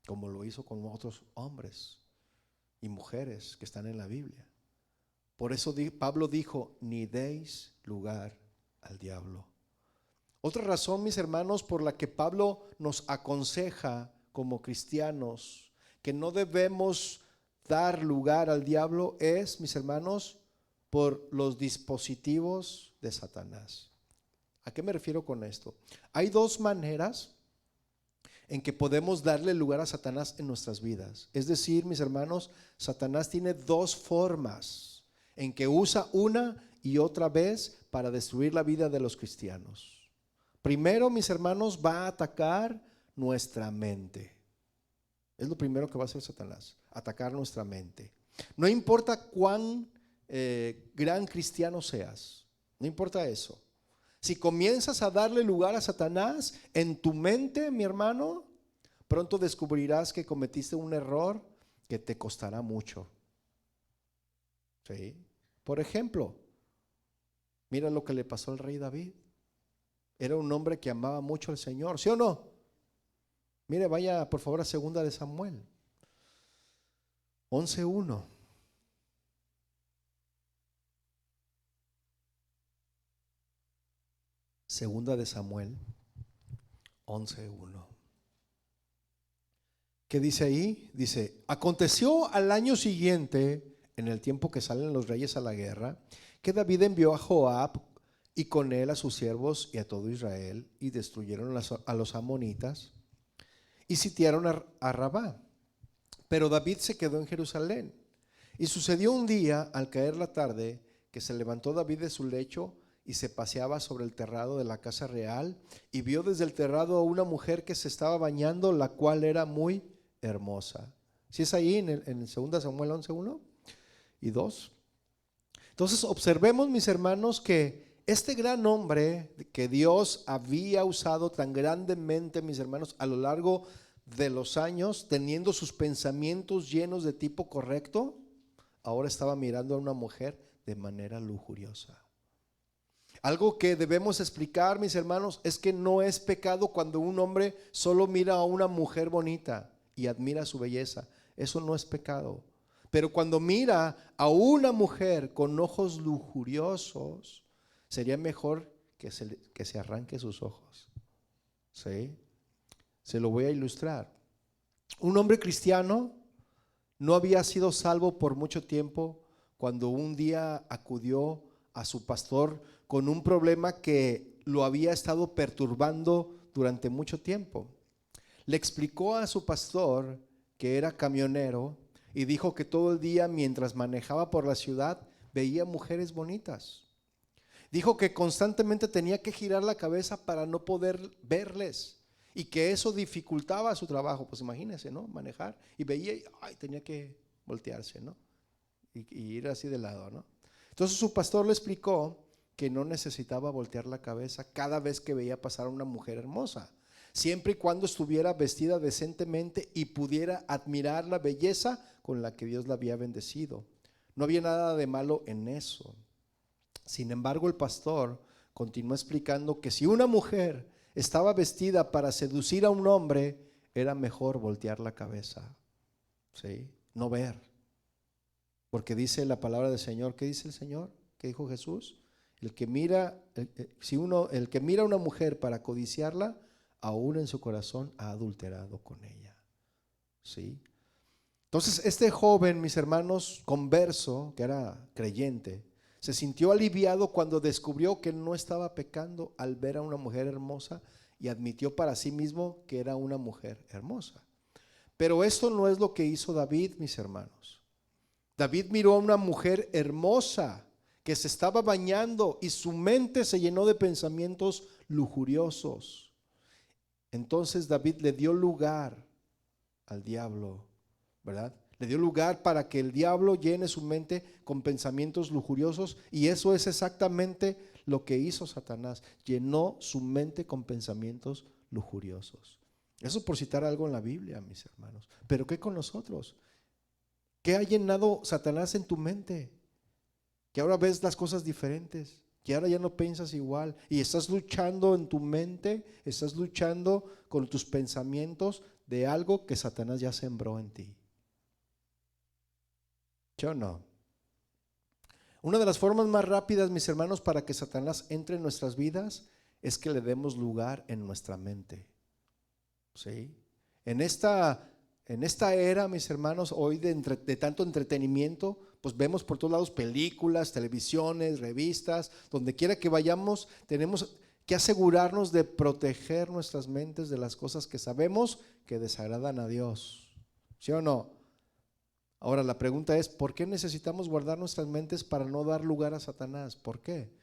Speaker 1: como lo hizo con otros hombres y mujeres que están en la Biblia. Por eso Pablo dijo, ni deis lugar al diablo. Otra razón, mis hermanos, por la que Pablo nos aconseja como cristianos que no debemos dar lugar al diablo es, mis hermanos, por los dispositivos de Satanás. ¿A qué me refiero con esto? Hay dos maneras en que podemos darle lugar a Satanás en nuestras vidas. Es decir, mis hermanos, Satanás tiene dos formas en que usa una y otra vez para destruir la vida de los cristianos. Primero, mis hermanos, va a atacar nuestra mente. Es lo primero que va a hacer Satanás, atacar nuestra mente. No importa cuán gran cristiano seas, no importa eso. Si comienzas a darle lugar a Satanás en tu mente, mi hermano, pronto descubrirás que cometiste un error que te costará mucho. ¿Sí? Por ejemplo, mira lo que le pasó al rey David. Era un hombre que amaba mucho al Señor, ¿sí o no? Mire, vaya por favor a 2 de Samuel 11:1. Segunda de Samuel 11:1. ¿Qué dice ahí? Dice, aconteció al año siguiente, en el tiempo que salen los reyes a la guerra, que David envió a Joab y con él a sus siervos y a todo Israel y destruyeron a los amonitas y sitiaron a Rabá. Pero David se quedó en Jerusalén. Y sucedió un día, al caer la tarde, que se levantó David de su lecho y se paseaba sobre el terrado de la casa real y vio desde el terrado a una mujer que se estaba bañando, la cual era muy hermosa. ¿Sí es ahí en 2 Samuel 11:1 y 2? Entonces observemos, mis hermanos, que este gran hombre que Dios había usado tan grandemente, mis hermanos, a lo largo de los años, teniendo sus pensamientos llenos de tipo correcto, ahora estaba mirando a una mujer de manera lujuriosa. Algo que debemos explicar, mis hermanos, es que no es pecado cuando un hombre solo mira a una mujer bonita y admira su belleza. Eso no es pecado. Pero cuando mira a una mujer con ojos lujuriosos, sería mejor que se arranque sus ojos. ¿Sí? Se lo voy a ilustrar. Un hombre cristiano no había sido salvo por mucho tiempo cuando un día acudió a su pastor con un problema que lo había estado perturbando durante mucho tiempo. Le explicó a su pastor que era camionero y dijo que todo el día mientras manejaba por la ciudad veía mujeres bonitas. Dijo que constantemente tenía que girar la cabeza para no poder verles y que eso dificultaba su trabajo. Pues imagínense, ¿no? Manejar y veía y tenía que voltearse, ¿no? Y ir así de lado, ¿no? Entonces su pastor le explicó que no necesitaba voltear la cabeza cada vez que veía pasar a una mujer hermosa, siempre y cuando estuviera vestida decentemente y pudiera admirar la belleza con la que Dios la había bendecido. No había nada de malo en eso. Sin embargo, el pastor continuó explicando que si una mujer estaba vestida para seducir a un hombre, era mejor voltear la cabeza, ¿sí? No ver. Porque dice la palabra del Señor, ¿qué dice el Señor? ¿Qué dijo Jesús? El que mira a una mujer para codiciarla, aún en su corazón ha adulterado con ella. ¿Sí? Entonces este joven, mis hermanos, converso, que era creyente, se sintió aliviado cuando descubrió que no estaba pecando al ver a una mujer hermosa y admitió para sí mismo que era una mujer hermosa. Pero esto no es lo que hizo David, mis hermanos. David miró a una mujer hermosa que se estaba bañando y su mente se llenó de pensamientos lujuriosos. Entonces David le dio lugar al diablo, ¿verdad? Le dio lugar para que el diablo llene su mente con pensamientos lujuriosos, y eso es exactamente lo que hizo Satanás. Llenó su mente con pensamientos lujuriosos. Eso por citar algo en la Biblia, mis hermanos. Pero ¿qué con nosotros? ¿Qué ha llenado Satanás en tu mente? Que ahora ves las cosas diferentes, que ahora ya no piensas igual y estás luchando en tu mente, estás luchando con tus pensamientos de algo que Satanás ya sembró en ti. ¿Yo no? Una de las formas más rápidas, mis hermanos, para que Satanás entre en nuestras vidas es que le demos lugar en nuestra mente. ¿Sí? En esta era, mis hermanos, hoy de tanto entretenimiento, pues vemos por todos lados películas, televisiones, revistas, donde quiera que vayamos, tenemos que asegurarnos de proteger nuestras mentes de las cosas que sabemos que desagradan a Dios. ¿Sí o no? Ahora la pregunta es, ¿por qué necesitamos guardar nuestras mentes para no dar lugar a Satanás? ¿Por qué?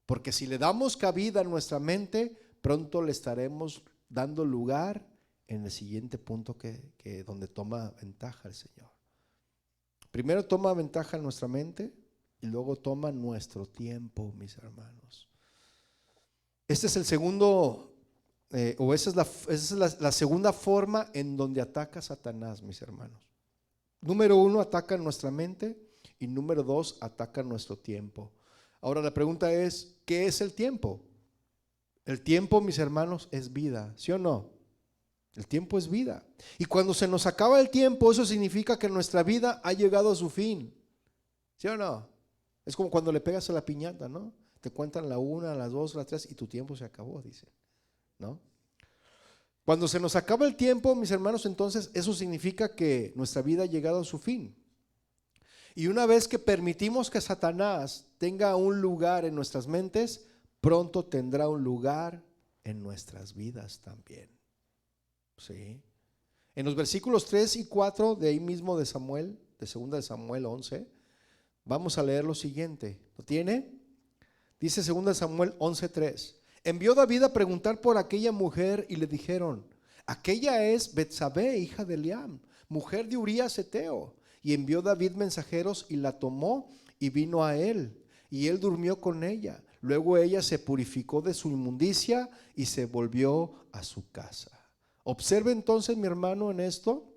Speaker 1: Porque si le damos cabida a nuestra mente, pronto le estaremos dando lugar en el siguiente punto que donde toma ventaja el Señor. Primero toma ventaja en nuestra mente y luego toma nuestro tiempo, mis hermanos. Este es el segundo, esa es la segunda forma en donde ataca Satanás, mis hermanos. Número 1, ataca nuestra mente, y número 2, ataca nuestro tiempo. Ahora la pregunta es, ¿qué es el tiempo? El tiempo, mis hermanos, es vida, ¿sí o no? El tiempo es vida. Y cuando se nos acaba el tiempo, eso significa que nuestra vida ha llegado a su fin, ¿sí o no? Es como cuando le pegas a la piñata, ¿no? Te cuentan la 1, las 2, las 3 y tu tiempo se acabó, dicen, ¿no? Cuando se nos acaba el tiempo, mis hermanos, entonces eso significa que nuestra vida ha llegado a su fin. Y una vez que permitimos que Satanás tenga un lugar en nuestras mentes, pronto tendrá un lugar en nuestras vidas también. ¿Sí? En los versículos 3 y 4 de ahí mismo de Samuel, de 2 de Samuel 11, vamos a leer lo siguiente. ¿Lo tiene? Dice 2 de Samuel 11:3. Envió David a preguntar por aquella mujer y le dijeron: aquella es Betsabé, hija de Eliam, mujer de Urías Heteo. Y envió David mensajeros y la tomó y vino a él, y él durmió con ella. Luego ella se purificó de su inmundicia y se volvió a su casa. Observe entonces, mi hermano, en esto,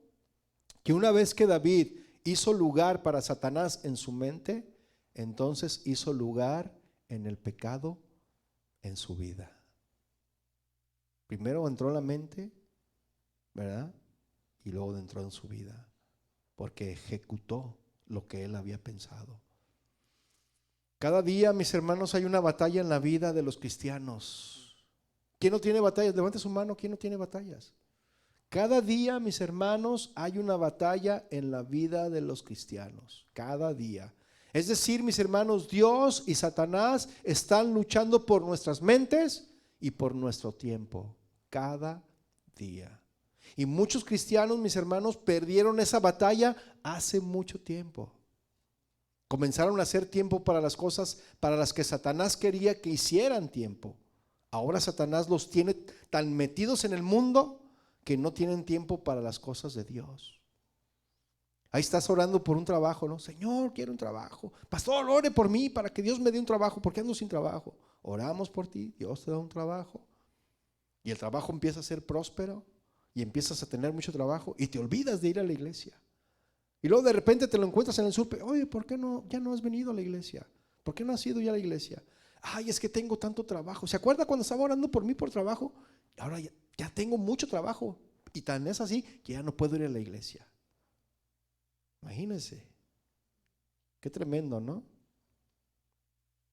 Speaker 1: que una vez que David hizo lugar para Satanás en su mente, entonces hizo lugar en el pecado en su vida. Primero entró en la mente, ¿verdad? Y luego entró en su vida, porque ejecutó lo que él había pensado. Cada día, mis hermanos, hay una batalla en la vida de los cristianos. ¿Quién no tiene batallas? Levante su mano. ¿Quién no tiene batallas? Cada día, mis hermanos, hay una batalla en la vida de los cristianos. Cada día. Es decir, mis hermanos, Dios y Satanás están luchando por nuestras mentes y por nuestro tiempo. Cada día. Y muchos cristianos, mis hermanos, perdieron esa batalla hace mucho tiempo. Comenzaron a hacer tiempo para las cosas para las que Satanás quería que hicieran tiempo. Ahora Satanás los tiene tan metidos en el mundo que no tienen tiempo para las cosas de Dios. Ahí estás orando por un trabajo, ¿no? Señor, quiero un trabajo. Pastor, ore por mí para que Dios me dé un trabajo, porque ando sin trabajo. Oramos por ti, Dios te da un trabajo. Y el trabajo empieza a ser próspero y empiezas a tener mucho trabajo y te olvidas de ir a la iglesia. Y luego de repente te lo encuentras en el súper. Oye, ¿por qué no, ya no has venido a la iglesia? ¿Por qué no has ido ya a la iglesia? Ay, es que tengo tanto trabajo. ¿Se acuerda cuando estaba orando por mí por trabajo? Ahora ya tengo mucho trabajo. Y tan es así que ya no puedo ir a la iglesia. Imagínense. Qué tremendo, ¿no?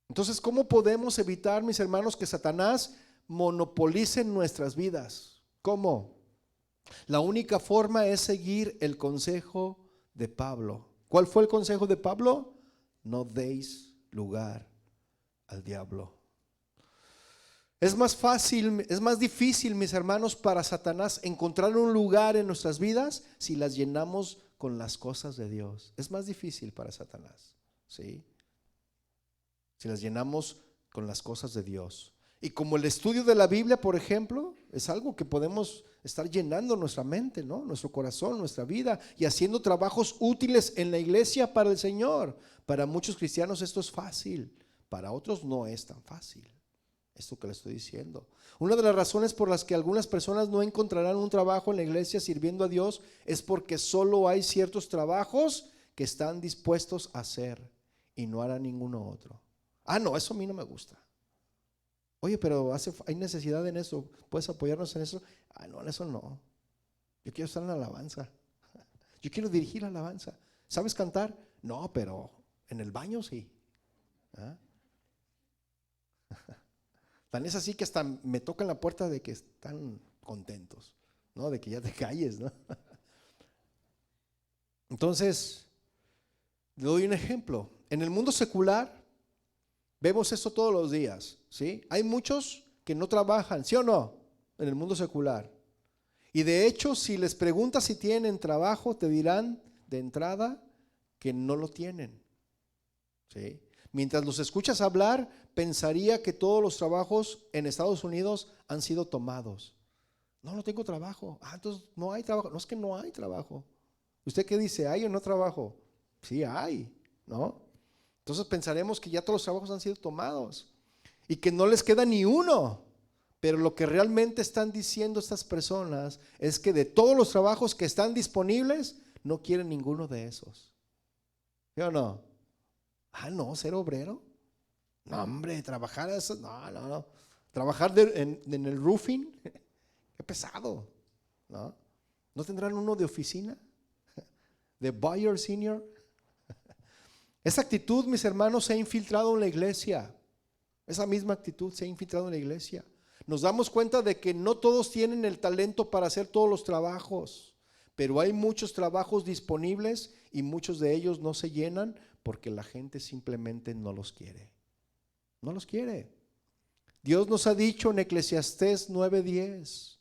Speaker 1: Entonces, ¿cómo podemos evitar, mis hermanos, que Satanás monopolice nuestras vidas? ¿Cómo? La única forma es seguir el consejo de Pablo. ¿Cuál fue el consejo de Pablo? No deis lugar al diablo. Es más fácil, es más difícil, mis hermanos, para Satanás encontrar un lugar en nuestras vidas si las llenamos con las cosas de Dios. Es más difícil para Satanás, ¿sí? Si las llenamos con las cosas de Dios. Y como el estudio de la Biblia, por ejemplo, es algo que podemos estar llenando nuestra mente, ¿no? Nuestro corazón, nuestra vida, y haciendo trabajos útiles en la iglesia para el Señor. Para muchos cristianos esto es fácil, para otros no es tan fácil. Esto que le estoy diciendo. Una de las razones por las que algunas personas no encontrarán un trabajo en la iglesia sirviendo a Dios es porque solo hay ciertos trabajos que están dispuestos a hacer y no hará ninguno otro. Ah, no, eso a mí no me gusta. Oye, pero hay necesidad en eso. ¿Puedes apoyarnos en eso? Ah, no, en eso no. Yo quiero estar en la alabanza. Yo quiero dirigir la alabanza. ¿Sabes cantar? No, pero en el baño sí. ¿Ah? Tan es así que hasta me tocan la puerta de que están contentos, ¿no? De que ya te calles, ¿no? Entonces, le doy un ejemplo. En el mundo secular vemos esto todos los días, ¿sí? Hay muchos que no trabajan, ¿sí o no? En el mundo secular. Y de hecho, si les preguntas si tienen trabajo, te dirán de entrada que no lo tienen, ¿sí? Mientras los escuchas hablar, pensaría que todos los trabajos en Estados Unidos han sido tomados. No tengo trabajo. Ah, entonces no hay trabajo. No, es que no hay trabajo. ¿Usted qué dice? ¿Hay o no trabajo? Sí hay, ¿no? Entonces pensaremos que ya todos los trabajos han sido tomados y que no les queda ni uno. Pero lo que realmente están diciendo estas personas es que de todos los trabajos que están disponibles, no quieren ninguno de esos. ¿Sí o no? Ah, no, ser obrero. No, hombre, trabajar eso, no. Trabajar en el roofing, qué pesado, ¿no? ¿No tendrán uno de oficina? ¿De buyer senior? Esa actitud, mis hermanos, se ha infiltrado en la iglesia. Esa misma actitud se ha infiltrado en la iglesia. Nos damos cuenta de que no todos tienen el talento para hacer todos los trabajos, pero hay muchos trabajos disponibles y muchos de ellos no se llenan porque la gente simplemente no los quiere. No los quiere. Dios nos ha dicho en Eclesiastés 9:10.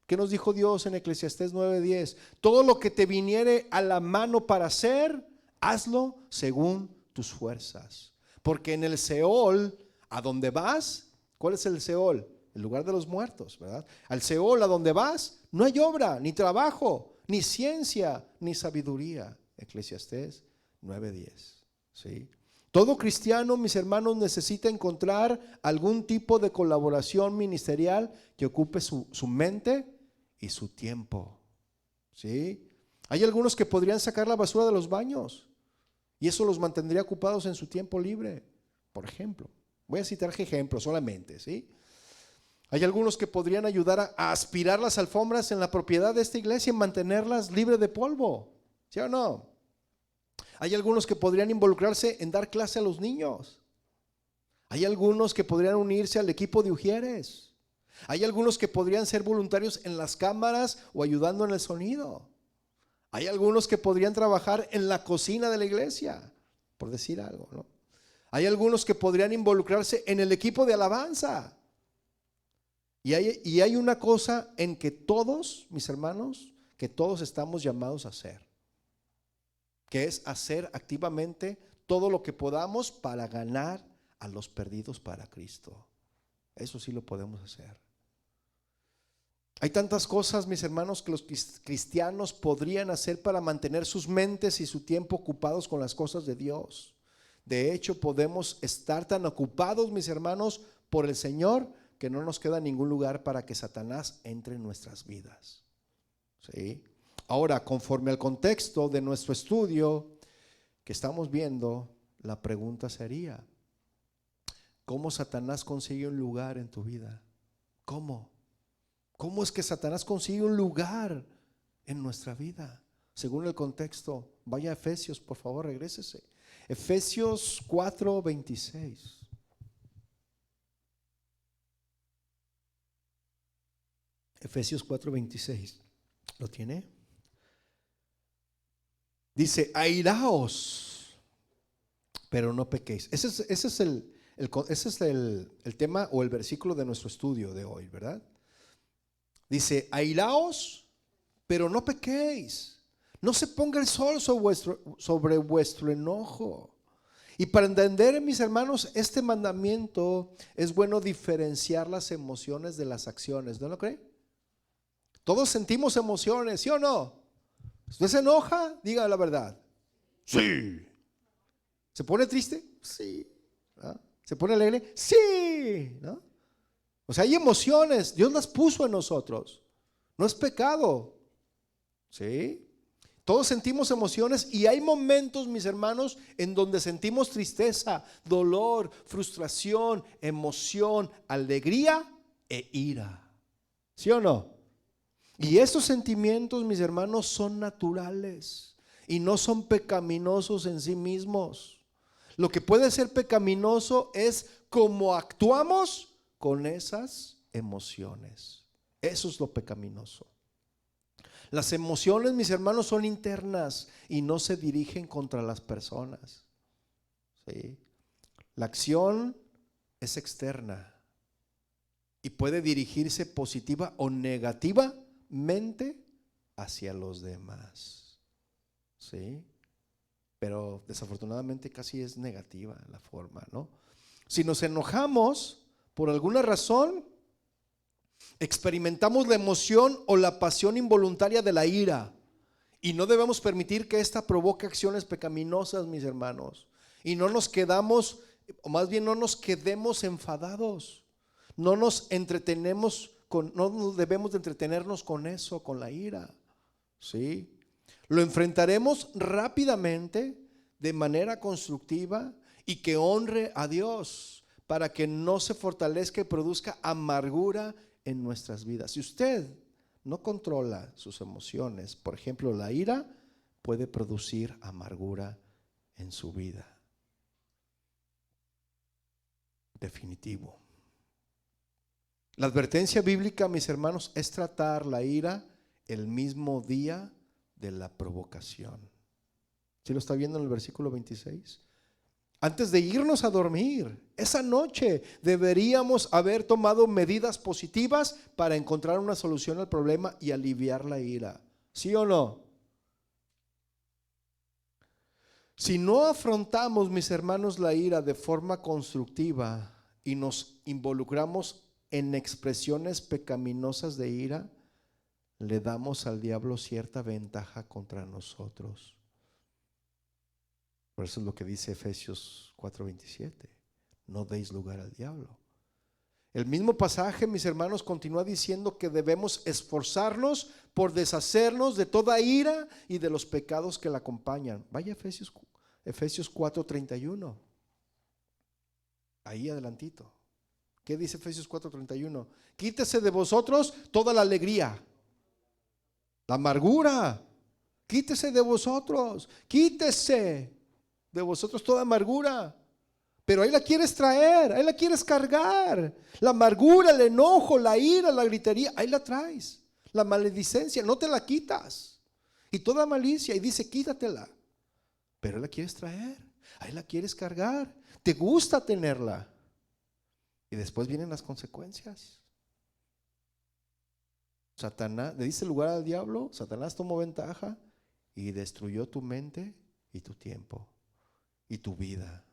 Speaker 1: ¿Qué nos dijo Dios en Eclesiastés 9:10? Todo lo que te viniere a la mano para hacer, hazlo según tus fuerzas. Porque en el Seol, a donde vas, ¿cuál es el Seol? El lugar de los muertos, ¿verdad? Al Seol, a donde vas, no hay obra, ni trabajo, ni ciencia, ni sabiduría. Eclesiastés 9:10. ¿Sí? Todo cristiano, mis hermanos, necesita encontrar algún tipo de colaboración ministerial que ocupe su mente y su tiempo. ¿Sí? Hay algunos que podrían sacar la basura de los baños y eso los mantendría ocupados en su tiempo libre, por ejemplo. Voy a citar ejemplos solamente, ¿sí? Hay algunos que podrían ayudar a aspirar las alfombras en la propiedad de esta iglesia y mantenerlas libres de polvo, ¿sí o no? Hay algunos que podrían involucrarse en dar clase a los niños. Hay algunos que podrían unirse al equipo de ujieres. Hay algunos que podrían ser voluntarios en las cámaras o ayudando en el sonido. Hay algunos que podrían trabajar en la cocina de la iglesia, por decir algo, ¿no? Hay algunos que podrían involucrarse en el equipo de alabanza. Y hay una cosa en que todos, mis hermanos, que todos estamos llamados a hacer, que es hacer activamente todo lo que podamos para ganar a los perdidos para Cristo. Eso sí lo podemos hacer. Hay tantas cosas, mis hermanos, que los cristianos podrían hacer para mantener sus mentes y su tiempo ocupados con las cosas de Dios. De hecho, podemos estar tan ocupados, mis hermanos, por el Señor, que no nos queda ningún lugar para que Satanás entre en nuestras vidas. ¿Sí? Ahora, conforme al contexto de nuestro estudio que estamos viendo, la pregunta sería: ¿cómo Satanás consigue un lugar en tu vida? ¿Cómo? ¿Cómo es que Satanás consigue un lugar en nuestra vida? Según el contexto, vaya a Efesios, por favor, regrésese. Efesios 4:26. Efesios 4:26. ¿Lo tiene? Dice: airaos, pero no pequéis. Ese es el tema o el versículo de nuestro estudio de hoy, ¿verdad? Dice: airaos, pero no pequéis. No se ponga el sol sobre vuestro enojo. Y para entender, mis hermanos, este mandamiento es bueno diferenciar las emociones de las acciones, ¿no lo cree? Todos sentimos emociones, ¿sí o no? ¿Usted se enoja? Diga la verdad. Sí. ¿Se pone triste? Sí. ¿No? ¿Se pone alegre? Sí. ¿No? O sea, hay emociones, Dios las puso en nosotros. No es pecado. ¿Sí? Todos sentimos emociones y hay momentos, mis hermanos, en donde sentimos tristeza, dolor, frustración, emoción, alegría e ira. ¿Sí o no? Y esos sentimientos, mis hermanos, son naturales y no son pecaminosos en sí mismos. Lo que puede ser pecaminoso es cómo actuamos con esas emociones. Eso es lo pecaminoso. Las emociones, mis hermanos, son internas y no se dirigen contra las personas. ¿Sí? La acción es externa y puede dirigirse positiva o negativamente hacia los demás. ¿Sí? Pero desafortunadamente casi es negativa la forma, ¿no? Si nos enojamos por alguna razón, experimentamos la emoción o la pasión involuntaria de la ira y no debemos permitir que esta provoque acciones pecaminosas, mis hermanos. Y no nos quedamos, o más bien no nos quedemos enfadados. No nos debemos de entretenernos con eso, con la ira. ¿Sí? Lo enfrentaremos rápidamente, de manera constructiva y que honre a Dios, para que no se fortalezca y produzca amargura en nuestras vidas. Si usted no controla sus emociones, por ejemplo, la ira puede producir amargura en su vida. Definitivo. La advertencia bíblica, mis hermanos, es tratar la ira el mismo día de la provocación. ¿Sí lo está viendo en el versículo 26? Antes de irnos a dormir, esa noche deberíamos haber tomado medidas positivas para encontrar una solución al problema y aliviar la ira. ¿Sí o no? Si no afrontamos, mis hermanos, la ira de forma constructiva y nos involucramos en expresiones pecaminosas de ira, le damos al diablo cierta ventaja contra nosotros. Por eso es lo que dice Efesios 4:27. No deis lugar al diablo. El mismo pasaje, mis hermanos, continúa diciendo que debemos esforzarnos por deshacernos de toda ira y de los pecados que la acompañan. Vaya Efesios 4:31. Ahí adelantito. ¿Qué dice Efesios 4:31? Quítese de vosotros toda la alegría, la amargura. Quítese de vosotros. Quítese de vosotros toda amargura. Pero ahí la quieres traer, ahí la quieres cargar. La amargura, el enojo, la ira, la gritería, ahí la traes. La maledicencia, no te la quitas. Y toda malicia, y dice quítatela. Pero ahí la quieres traer, ahí la quieres cargar. Te gusta tenerla. Y después vienen las consecuencias. Satanás, le diste lugar al diablo, Satanás tomó ventaja y destruyó tu mente y tu tiempo y tu vida,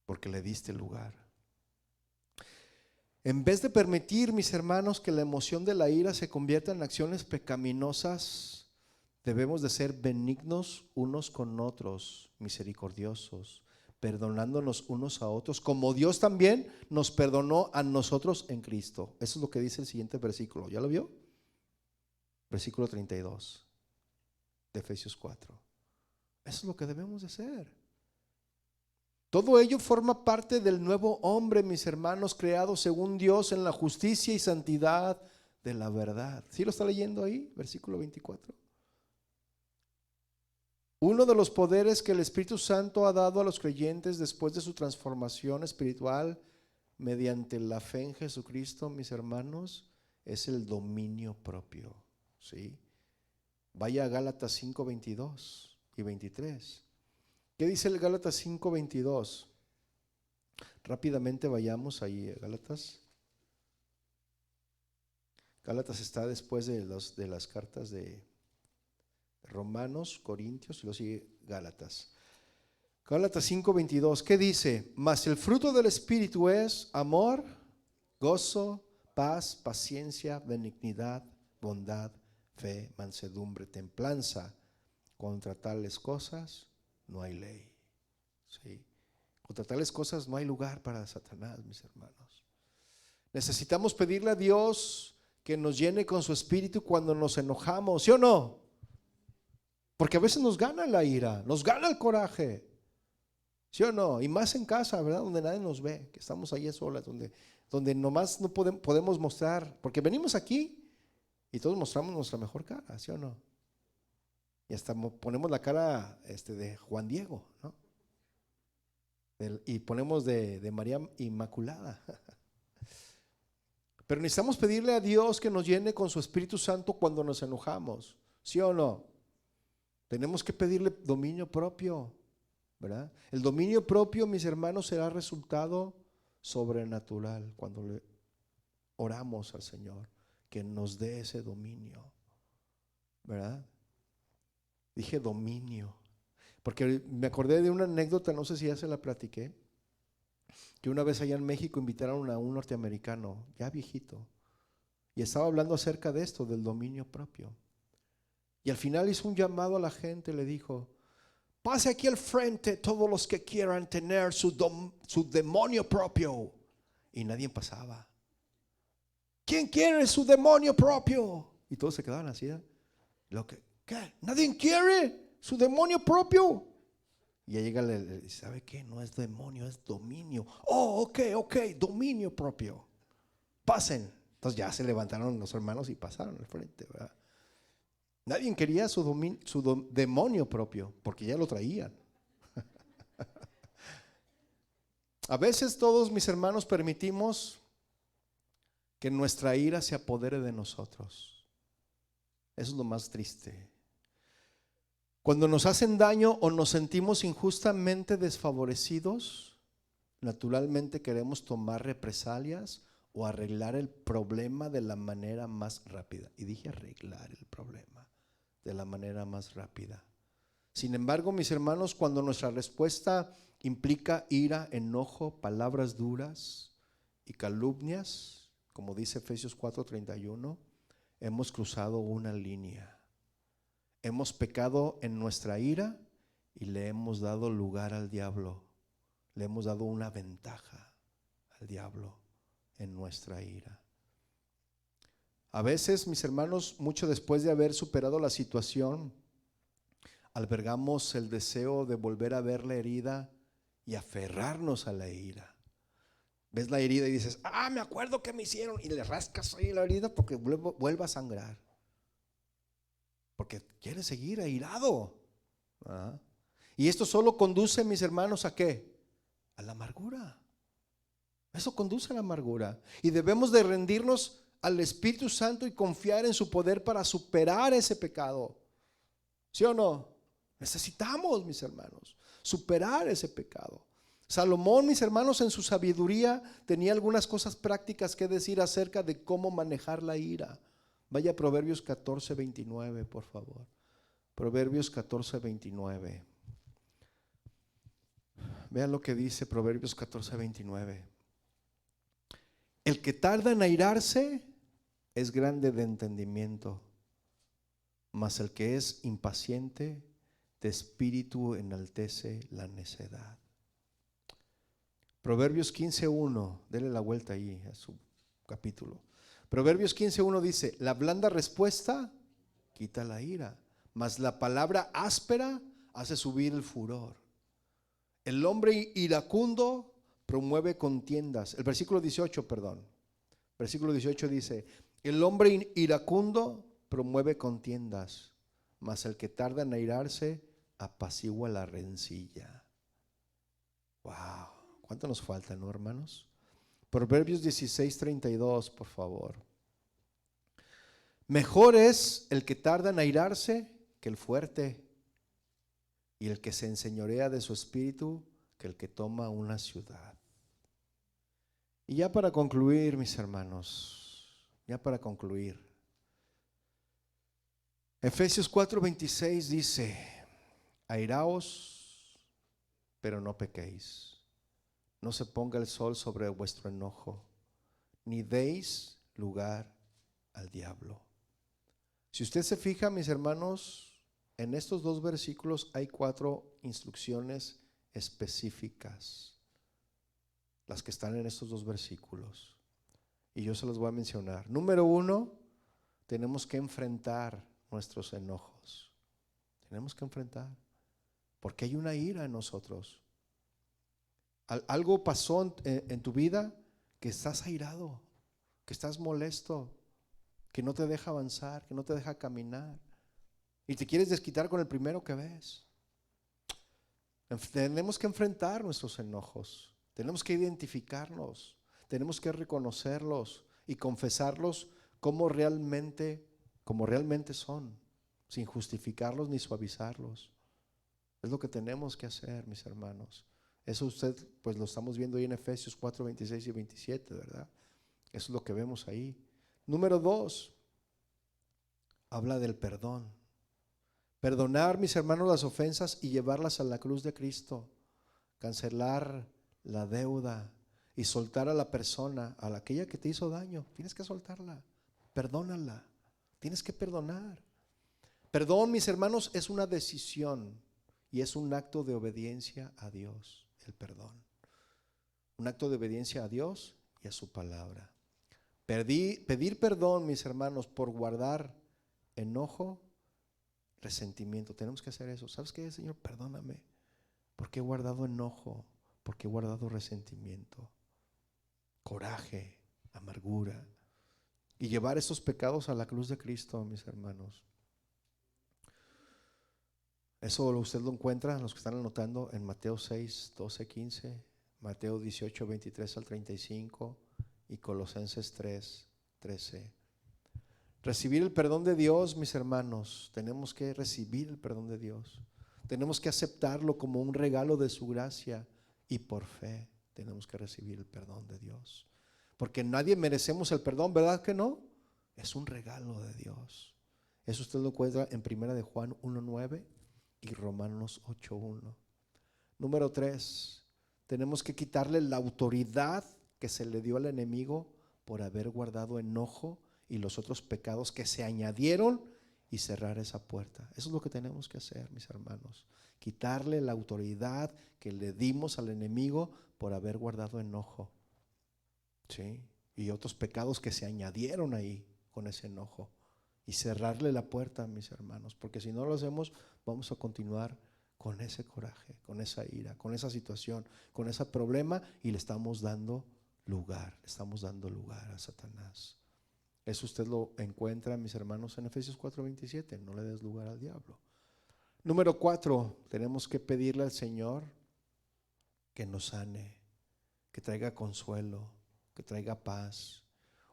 Speaker 1: porque le diste lugar. En vez de permitir, mis hermanos, que la emoción de la ira se convierta en acciones pecaminosas, debemos de ser benignos unos con otros, misericordiosos, perdonándonos unos a otros, como Dios también nos perdonó a nosotros en Cristo. Eso es lo que dice el siguiente versículo. ¿Ya lo vio? Versículo 32 de Efesios 4. Eso es lo que debemos de hacer. Todo ello forma parte del nuevo hombre, mis hermanos, creado según Dios en la justicia y santidad de la verdad. ¿Sí lo está leyendo ahí? Versículo 24. Uno de los poderes que el Espíritu Santo ha dado a los creyentes después de su transformación espiritual mediante la fe en Jesucristo, mis hermanos, es el dominio propio. ¿Sí? Vaya a Gálatas 5, 22 y 23. ¿Qué dice el Gálatas 5, 22? Rápidamente vayamos ahí a Gálatas. Gálatas está después de las cartas de Romanos, Corintios, y luego sigue Gálatas. Gálatas 5:22, ¿qué dice? Mas el fruto del Espíritu es amor, gozo, paz, paciencia, benignidad, bondad, fe, mansedumbre, templanza. Contra tales cosas no hay ley. ¿Sí? Contra tales cosas no hay lugar para Satanás, mis hermanos. Necesitamos pedirle a Dios que nos llene con su Espíritu cuando nos enojamos, ¿sí o no? Porque a veces nos gana la ira, nos gana el coraje, ¿sí o no? Y más en casa, ¿verdad? Donde nadie nos ve, que estamos ahí a solas, donde nomás no podemos mostrar, porque venimos aquí y todos mostramos nuestra mejor cara, ¿sí o no? Y hasta ponemos la cara de Juan Diego, ¿no? Y ponemos de María Inmaculada. Pero necesitamos pedirle a Dios que nos llene con su Espíritu Santo cuando nos enojamos, ¿sí o no? Tenemos que pedirle dominio propio, ¿verdad? El dominio propio, mis hermanos, será resultado sobrenatural cuando le oramos al Señor, que nos dé ese dominio, ¿verdad? Dije dominio, porque me acordé de una anécdota, no sé si ya se la platiqué, que una vez allá en México invitaron a un norteamericano, ya viejito, y estaba hablando acerca de esto, del dominio propio. Y al final hizo un llamado a la gente, le dijo: pase aquí al frente todos los que quieran tener su demonio propio. Y nadie pasaba. ¿Quién quiere su demonio propio? Y todos se quedaban así, ¿eh? ¿Qué? ¿Nadie quiere su demonio propio? Y ya llega, ¿sabe qué? No es demonio, es dominio. Oh, ok, dominio propio. Pasen. Entonces ya se levantaron los hermanos y pasaron al frente, ¿verdad? Nadie quería su demonio propio, porque ya lo traían. A veces todos, mis hermanos, permitimos que nuestra ira se apodere de nosotros. Eso es lo más triste. Cuando nos hacen daño o nos sentimos injustamente desfavorecidos, naturalmente queremos tomar represalias o arreglar el problema de la manera más rápida. Y dije arreglar el problema de la manera más rápida. Sin embargo, mis hermanos, cuando nuestra respuesta implica ira, enojo, palabras duras y calumnias, como dice Efesios 4:31, hemos cruzado una línea. Hemos pecado en nuestra ira y le hemos dado lugar al diablo. Le hemos dado una ventaja al diablo en nuestra ira. A veces, mis hermanos, mucho después de haber superado la situación, albergamos el deseo de volver a ver la herida y aferrarnos a la herida. Ves la herida y dices: me acuerdo que me hicieron, y le rascas ahí la herida porque vuelva a sangrar, porque quieres seguir airado. Y esto solo conduce, mis hermanos, ¿a qué? A la amargura. Eso conduce a la amargura. Y debemos de rendirnos al Espíritu Santo y confiar en su poder para superar ese pecado. ¿Sí o no? Necesitamos, mis hermanos, superar ese pecado. Salomón, mis hermanos, en su sabiduría tenía algunas cosas prácticas que decir acerca de cómo manejar la ira. Vaya a Proverbios 14:29, por favor. Proverbios 14:29. Vean lo que dice Proverbios 14:29. El que tarda en airarse es grande de entendimiento, mas el que es impaciente de espíritu enaltece la necedad. Proverbios 15:1, dele la vuelta ahí a su capítulo. Proverbios 15:1 dice: la blanda respuesta quita la ira, mas la palabra áspera hace subir el furor. El hombre iracundo promueve contiendas. El versículo 18, perdón. Versículo 18 dice: el hombre iracundo promueve contiendas, mas el que tarda en airarse apacigua la rencilla. Wow, ¿cuánto nos falta, no, hermanos? Proverbios 16:32, por favor. Mejor es el que tarda en airarse que el fuerte, y el que se enseñorea de su espíritu que el que toma una ciudad. Y ya para concluir, mis hermanos, ya para concluir, Efesios 4:26 dice: airaos, pero no pequéis. No se ponga el sol sobre vuestro enojo, ni deis lugar al diablo. Si usted se fija, mis hermanos, en estos dos versículos hay 4 instrucciones específicas, las que están en estos dos versículos, y yo se los voy a mencionar. Número 1, tenemos que enfrentar nuestros enojos. Tenemos que enfrentar, porque hay una ira en nosotros. Algo pasó en tu vida que estás airado, que estás molesto, que no te deja avanzar, que no te deja caminar, y te quieres desquitar con el primero que ves. Tenemos que enfrentar nuestros enojos, tenemos que identificarlos, tenemos que reconocerlos y confesarlos como realmente son, sin justificarlos ni suavizarlos. Es lo que tenemos que hacer, mis hermanos. Eso usted pues lo estamos viendo ahí en Efesios 4:26 y 27, ¿verdad? Eso es lo que vemos ahí. Número 2, habla del perdón. Perdonar, mis hermanos, las ofensas y llevarlas a la cruz de Cristo. Cancelar la deuda y soltar a la persona, a aquella que te hizo daño. Tienes que soltarla, perdónala, tienes que perdonar. Perdón, mis hermanos, es una decisión y es un acto de obediencia a Dios, el perdón. Un acto de obediencia a Dios y a su palabra. Pedir perdón, mis hermanos, por guardar enojo, resentimiento. Tenemos que hacer eso. ¿Sabes qué, Señor? Perdóname, porque he guardado enojo, porque he guardado resentimiento, coraje, amargura. Y llevar esos pecados a la cruz de Cristo, mis hermanos. Eso usted lo encuentra, los que están anotando, en Mateo 6:12-15, Mateo 18:23-35 y Colosenses 3:13. Recibir el perdón de Dios, mis hermanos, tenemos que recibir el perdón de Dios. Tenemos que aceptarlo como un regalo de su gracia y por fe tenemos que recibir el perdón de Dios. Porque nadie merecemos el perdón, ¿verdad que no? Es un regalo de Dios. Eso usted lo encuentra en 1 de Juan 1:9 y Romanos 8:1. Número 3, tenemos que quitarle la autoridad que se le dio al enemigo por haber guardado enojo y los otros pecados que se añadieron y cerrar esa puerta. Eso es lo que tenemos que hacer, mis hermanos. Quitarle la autoridad que le dimos al enemigo por haber guardado enojo, ¿sí? Y otros pecados que se añadieron ahí con ese enojo. Y cerrarle la puerta, mis hermanos, porque si no lo hacemos, vamos a continuar con ese coraje, con esa ira, con esa situación, con ese problema, y le estamos dando lugar a Satanás. Eso usted lo encuentra, mis hermanos, en Efesios 4:27. No le des lugar al diablo. Número 4, tenemos que pedirle al Señor que nos sane, que traiga consuelo, que traiga paz,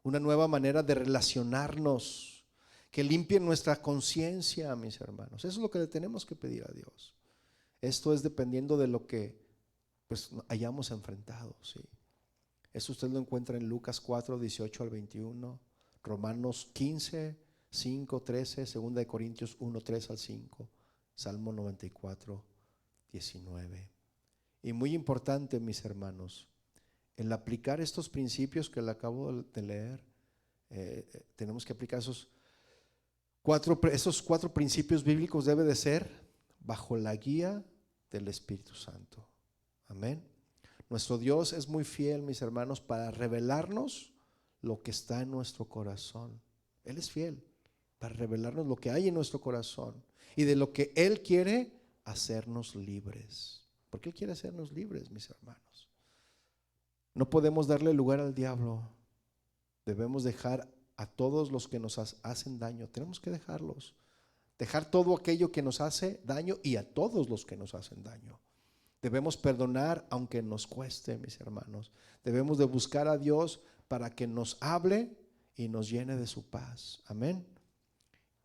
Speaker 1: una nueva manera de relacionarnos, que limpie nuestra conciencia, mis hermanos. Eso es lo que le tenemos que pedir a Dios. Esto es dependiendo de lo que pues hayamos enfrentado, ¿sí? Eso usted lo encuentra en Lucas 4:18-21, Romanos 15:5-13, 2 de Corintios 1:3-5, Salmo 94:19. Y muy importante, mis hermanos, el aplicar estos principios que le acabo de leer. Tenemos que aplicar esos cuatro principios bíblicos. Debe de ser bajo la guía del Espíritu Santo. Amén. Nuestro Dios es muy fiel, mis hermanos, para revelarnos lo que está en nuestro corazón. Él es fiel para revelarnos lo que hay en nuestro corazón y de lo que Él quiere hacernos libres. Porque Él quiere hacernos libres, mis hermanos. No podemos darle lugar al diablo. Debemos dejar a todos los que nos hacen daño. Tenemos que dejarlos. Dejar todo aquello que nos hace daño y a todos los que nos hacen daño. Debemos perdonar aunque nos cueste, mis hermanos. Debemos de buscar a Dios para que nos hable y nos llene de su paz. Amén.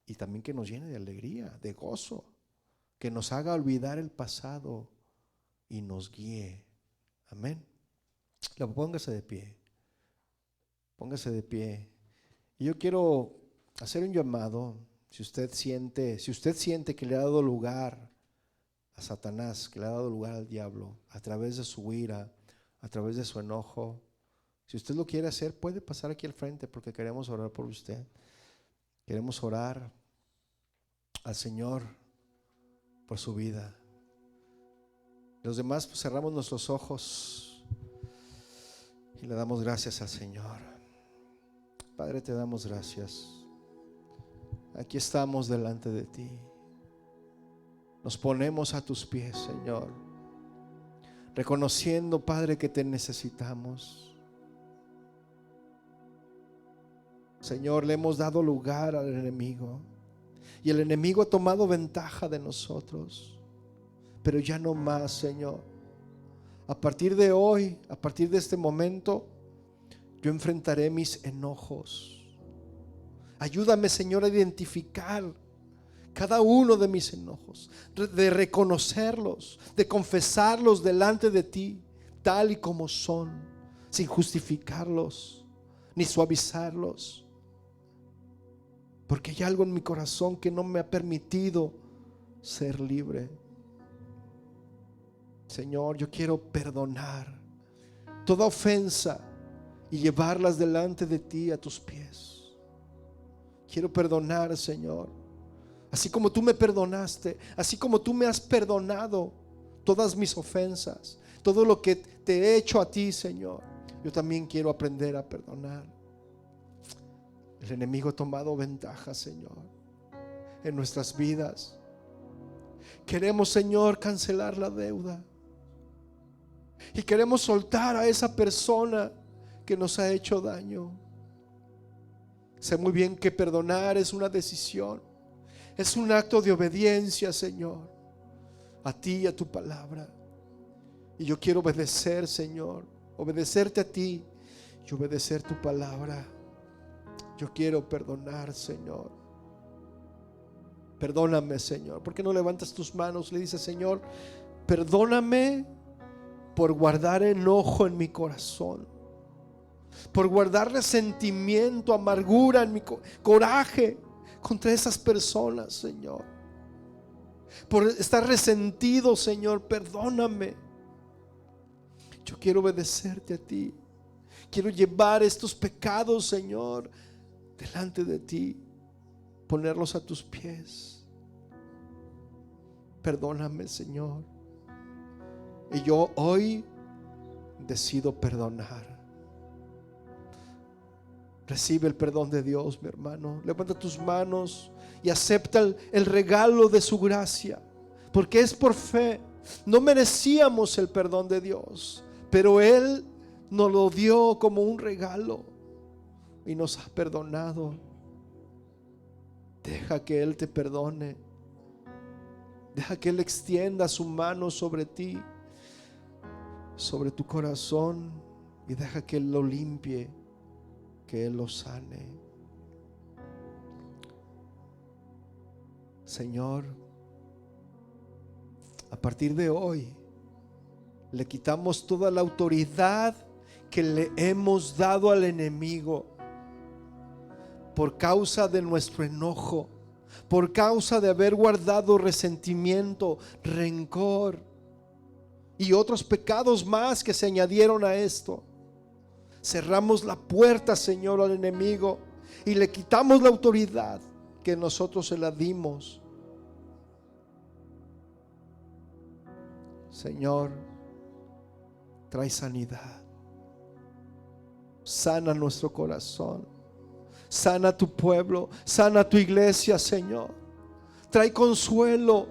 Speaker 1: Y también que nos llene de alegría, de gozo. Que nos haga olvidar el pasado y nos guíe. Amén. Póngase de pie. Póngase de pie. Y yo quiero hacer un llamado. Si usted siente que le ha dado lugar a Satanás, que le ha dado lugar al diablo, a través de su ira, a través de su enojo, si usted lo quiere hacer, puede pasar aquí al frente, porque queremos orar por usted. Queremos orar al Señor por su vida. Los demás, pues, cerramos nuestros ojos y le damos gracias al Señor. Padre, te damos gracias. Aquí estamos delante de ti. Nos ponemos a tus pies, Señor, reconociendo, Padre, que te necesitamos. Señor, le hemos dado lugar al enemigo y el enemigo ha tomado ventaja de nosotros, pero ya no más, Señor. A partir de hoy, a partir de este momento, yo enfrentaré mis enojos. Ayúdame, Señor, a identificar cada uno de mis enojos, de reconocerlos, de confesarlos delante de ti, tal y como son, sin justificarlos ni suavizarlos. Porque hay algo en mi corazón que no me ha permitido ser libre. Señor, yo quiero perdonar toda ofensa y llevarlas delante de ti a tus pies. Quiero perdonar, Señor, así como tú me perdonaste, así como tú me has perdonado todas mis ofensas, todo lo que te he hecho a ti, Señor. Yo también quiero aprender a perdonar. El enemigo ha tomado ventaja, Señor, en nuestras vidas. Queremos, Señor, cancelar la deuda y queremos soltar a esa persona que nos ha hecho daño. Sé muy bien que perdonar es una decisión, es un acto de obediencia, Señor, a ti y a tu palabra. Y yo quiero obedecer, Señor, obedecerte a ti y obedecer tu palabra. Yo quiero perdonar, Señor. Perdóname, Señor. ¿Por qué no levantas tus manos? Le dices, Señor, perdóname por guardar enojo en mi corazón, por guardar resentimiento, amargura en mi coraje contra esas personas, Señor, por estar resentido, Señor. Perdóname. Yo quiero obedecerte a ti. Quiero llevar estos pecados, Señor, delante de ti, ponerlos a tus pies. Perdóname, Señor. Y yo hoy decido perdonar. Recibe el perdón de Dios, mi hermano. Levanta tus manos y acepta el regalo de su gracia, porque es por fe. No merecíamos el perdón de Dios, pero Él nos lo dio como un regalo y nos ha perdonado. Deja que Él te perdone. Deja que Él extienda su mano sobre ti, sobre tu corazón, y deja que Él lo limpie, que Él lo sane. Señor, a partir de hoy le quitamos toda la autoridad que le hemos dado al enemigo por causa de nuestro enojo, por causa de haber guardado resentimiento, rencor y otros pecados más que se añadieron a esto. Cerramos la puerta, Señor, al enemigo y le quitamos la autoridad que nosotros se la dimos. Señor, trae sanidad. Sana nuestro corazón. Sana tu pueblo. Sana tu iglesia, Señor. Trae consuelo.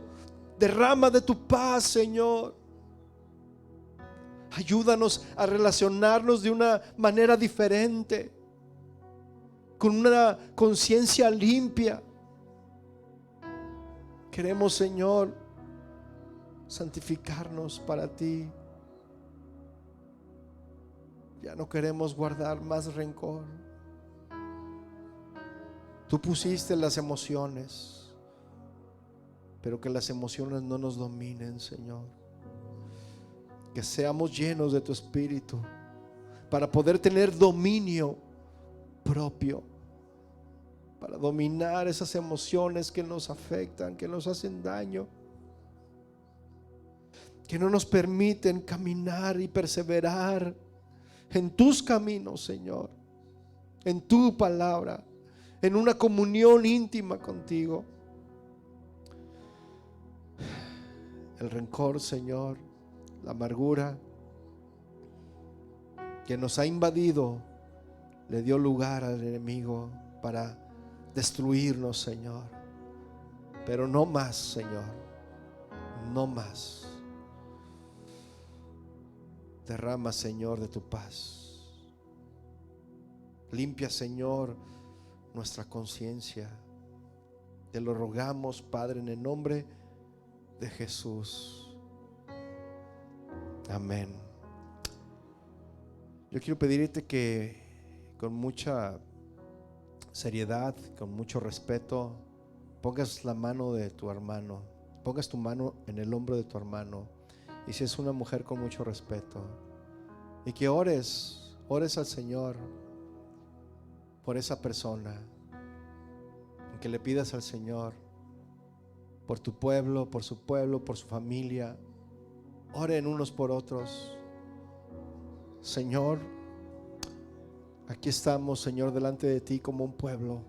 Speaker 1: Derrama de tu paz, Señor. Ayúdanos a relacionarnos de una manera diferente, con una conciencia limpia. Queremos, Señor, santificarnos para ti. Ya no queremos guardar más rencor. Tú pusiste las emociones, pero que las emociones no nos dominen, Señor. Que seamos llenos de tu Espíritu para poder tener dominio propio, para dominar esas emociones que nos afectan, que nos hacen daño, que no nos permiten caminar y perseverar en tus caminos, Señor, en tu palabra, en una comunión íntima contigo. El rencor, Señor, la amargura que nos ha invadido, le dio lugar al enemigo para destruirnos, Señor. Pero no más, Señor, no más. Derrama, Señor, de tu paz. Limpia, Señor, nuestra conciencia. Te lo rogamos, Padre, en el nombre de Jesús. Amén. Yo quiero pedirte que con mucha seriedad, con mucho respeto, pongas la mano de tu hermano, pongas tu mano en el hombro de tu hermano, y si es una mujer, con mucho respeto, y que ores al Señor por esa persona, y que le pidas al Señor por tu pueblo, por su familia. Oren unos por otros. Señor, aquí estamos, Señor, delante de ti como un pueblo.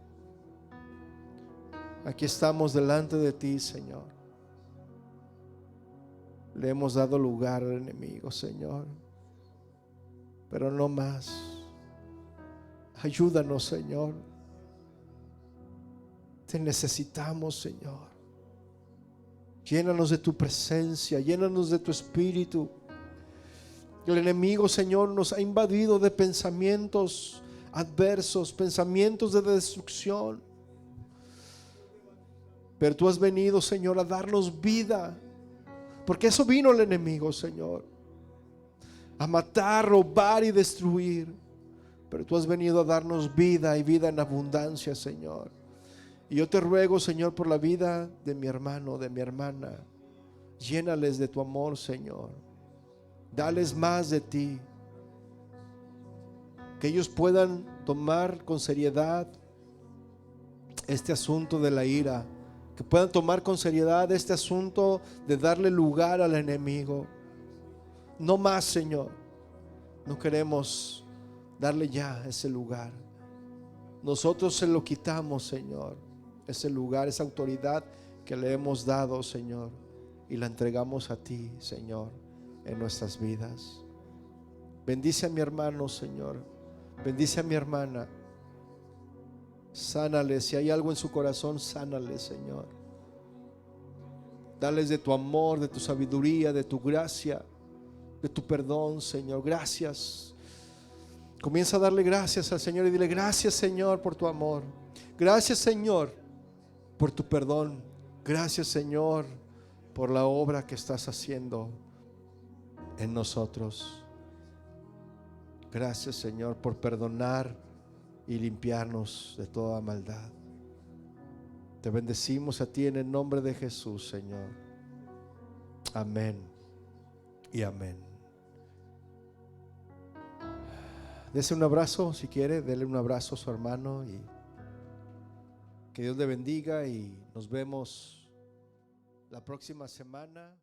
Speaker 1: Aquí estamos delante de ti, Señor. Le hemos dado lugar al enemigo, Señor, pero no más. Ayúdanos, Señor. Te necesitamos, Señor. Llénanos de tu presencia, llénanos de tu Espíritu. El enemigo, Señor, nos ha invadido de pensamientos adversos, pensamientos de destrucción. Pero tú has venido, Señor, a darnos vida, porque eso vino el enemigo, Señor, a matar, robar y destruir. Pero tú has venido a darnos vida y vida en abundancia, Señor. Y yo te ruego, Señor, por la vida de mi hermano, de mi hermana. Llénales de tu amor, Señor. Dales más de ti. Que ellos puedan tomar con seriedad este asunto de la ira. Que puedan tomar con seriedad este asunto de darle lugar al enemigo. No más, Señor. No queremos darle ya ese lugar. Nosotros se lo quitamos, Señor, ese lugar, esa autoridad que le hemos dado, Señor, y la entregamos a ti, Señor, en nuestras vidas. Bendice a mi hermano, Señor. Bendice a mi hermana. Sánale, si hay algo en su corazón, sánale, Señor. Dales de tu amor, de tu sabiduría, de tu gracia, de tu perdón, Señor. Gracias. Comienza a darle gracias al Señor y dile: gracias, Señor, por tu amor. Gracias, Señor, por tu perdón. Gracias, Señor, por la obra que estás haciendo en nosotros. Gracias, Señor, por perdonar y limpiarnos de toda maldad. Te bendecimos a ti en el nombre de Jesús, Señor. Amén y amén. Dese un abrazo, si quiere, dele un abrazo a su hermano y que Dios le bendiga, y nos vemos la próxima semana.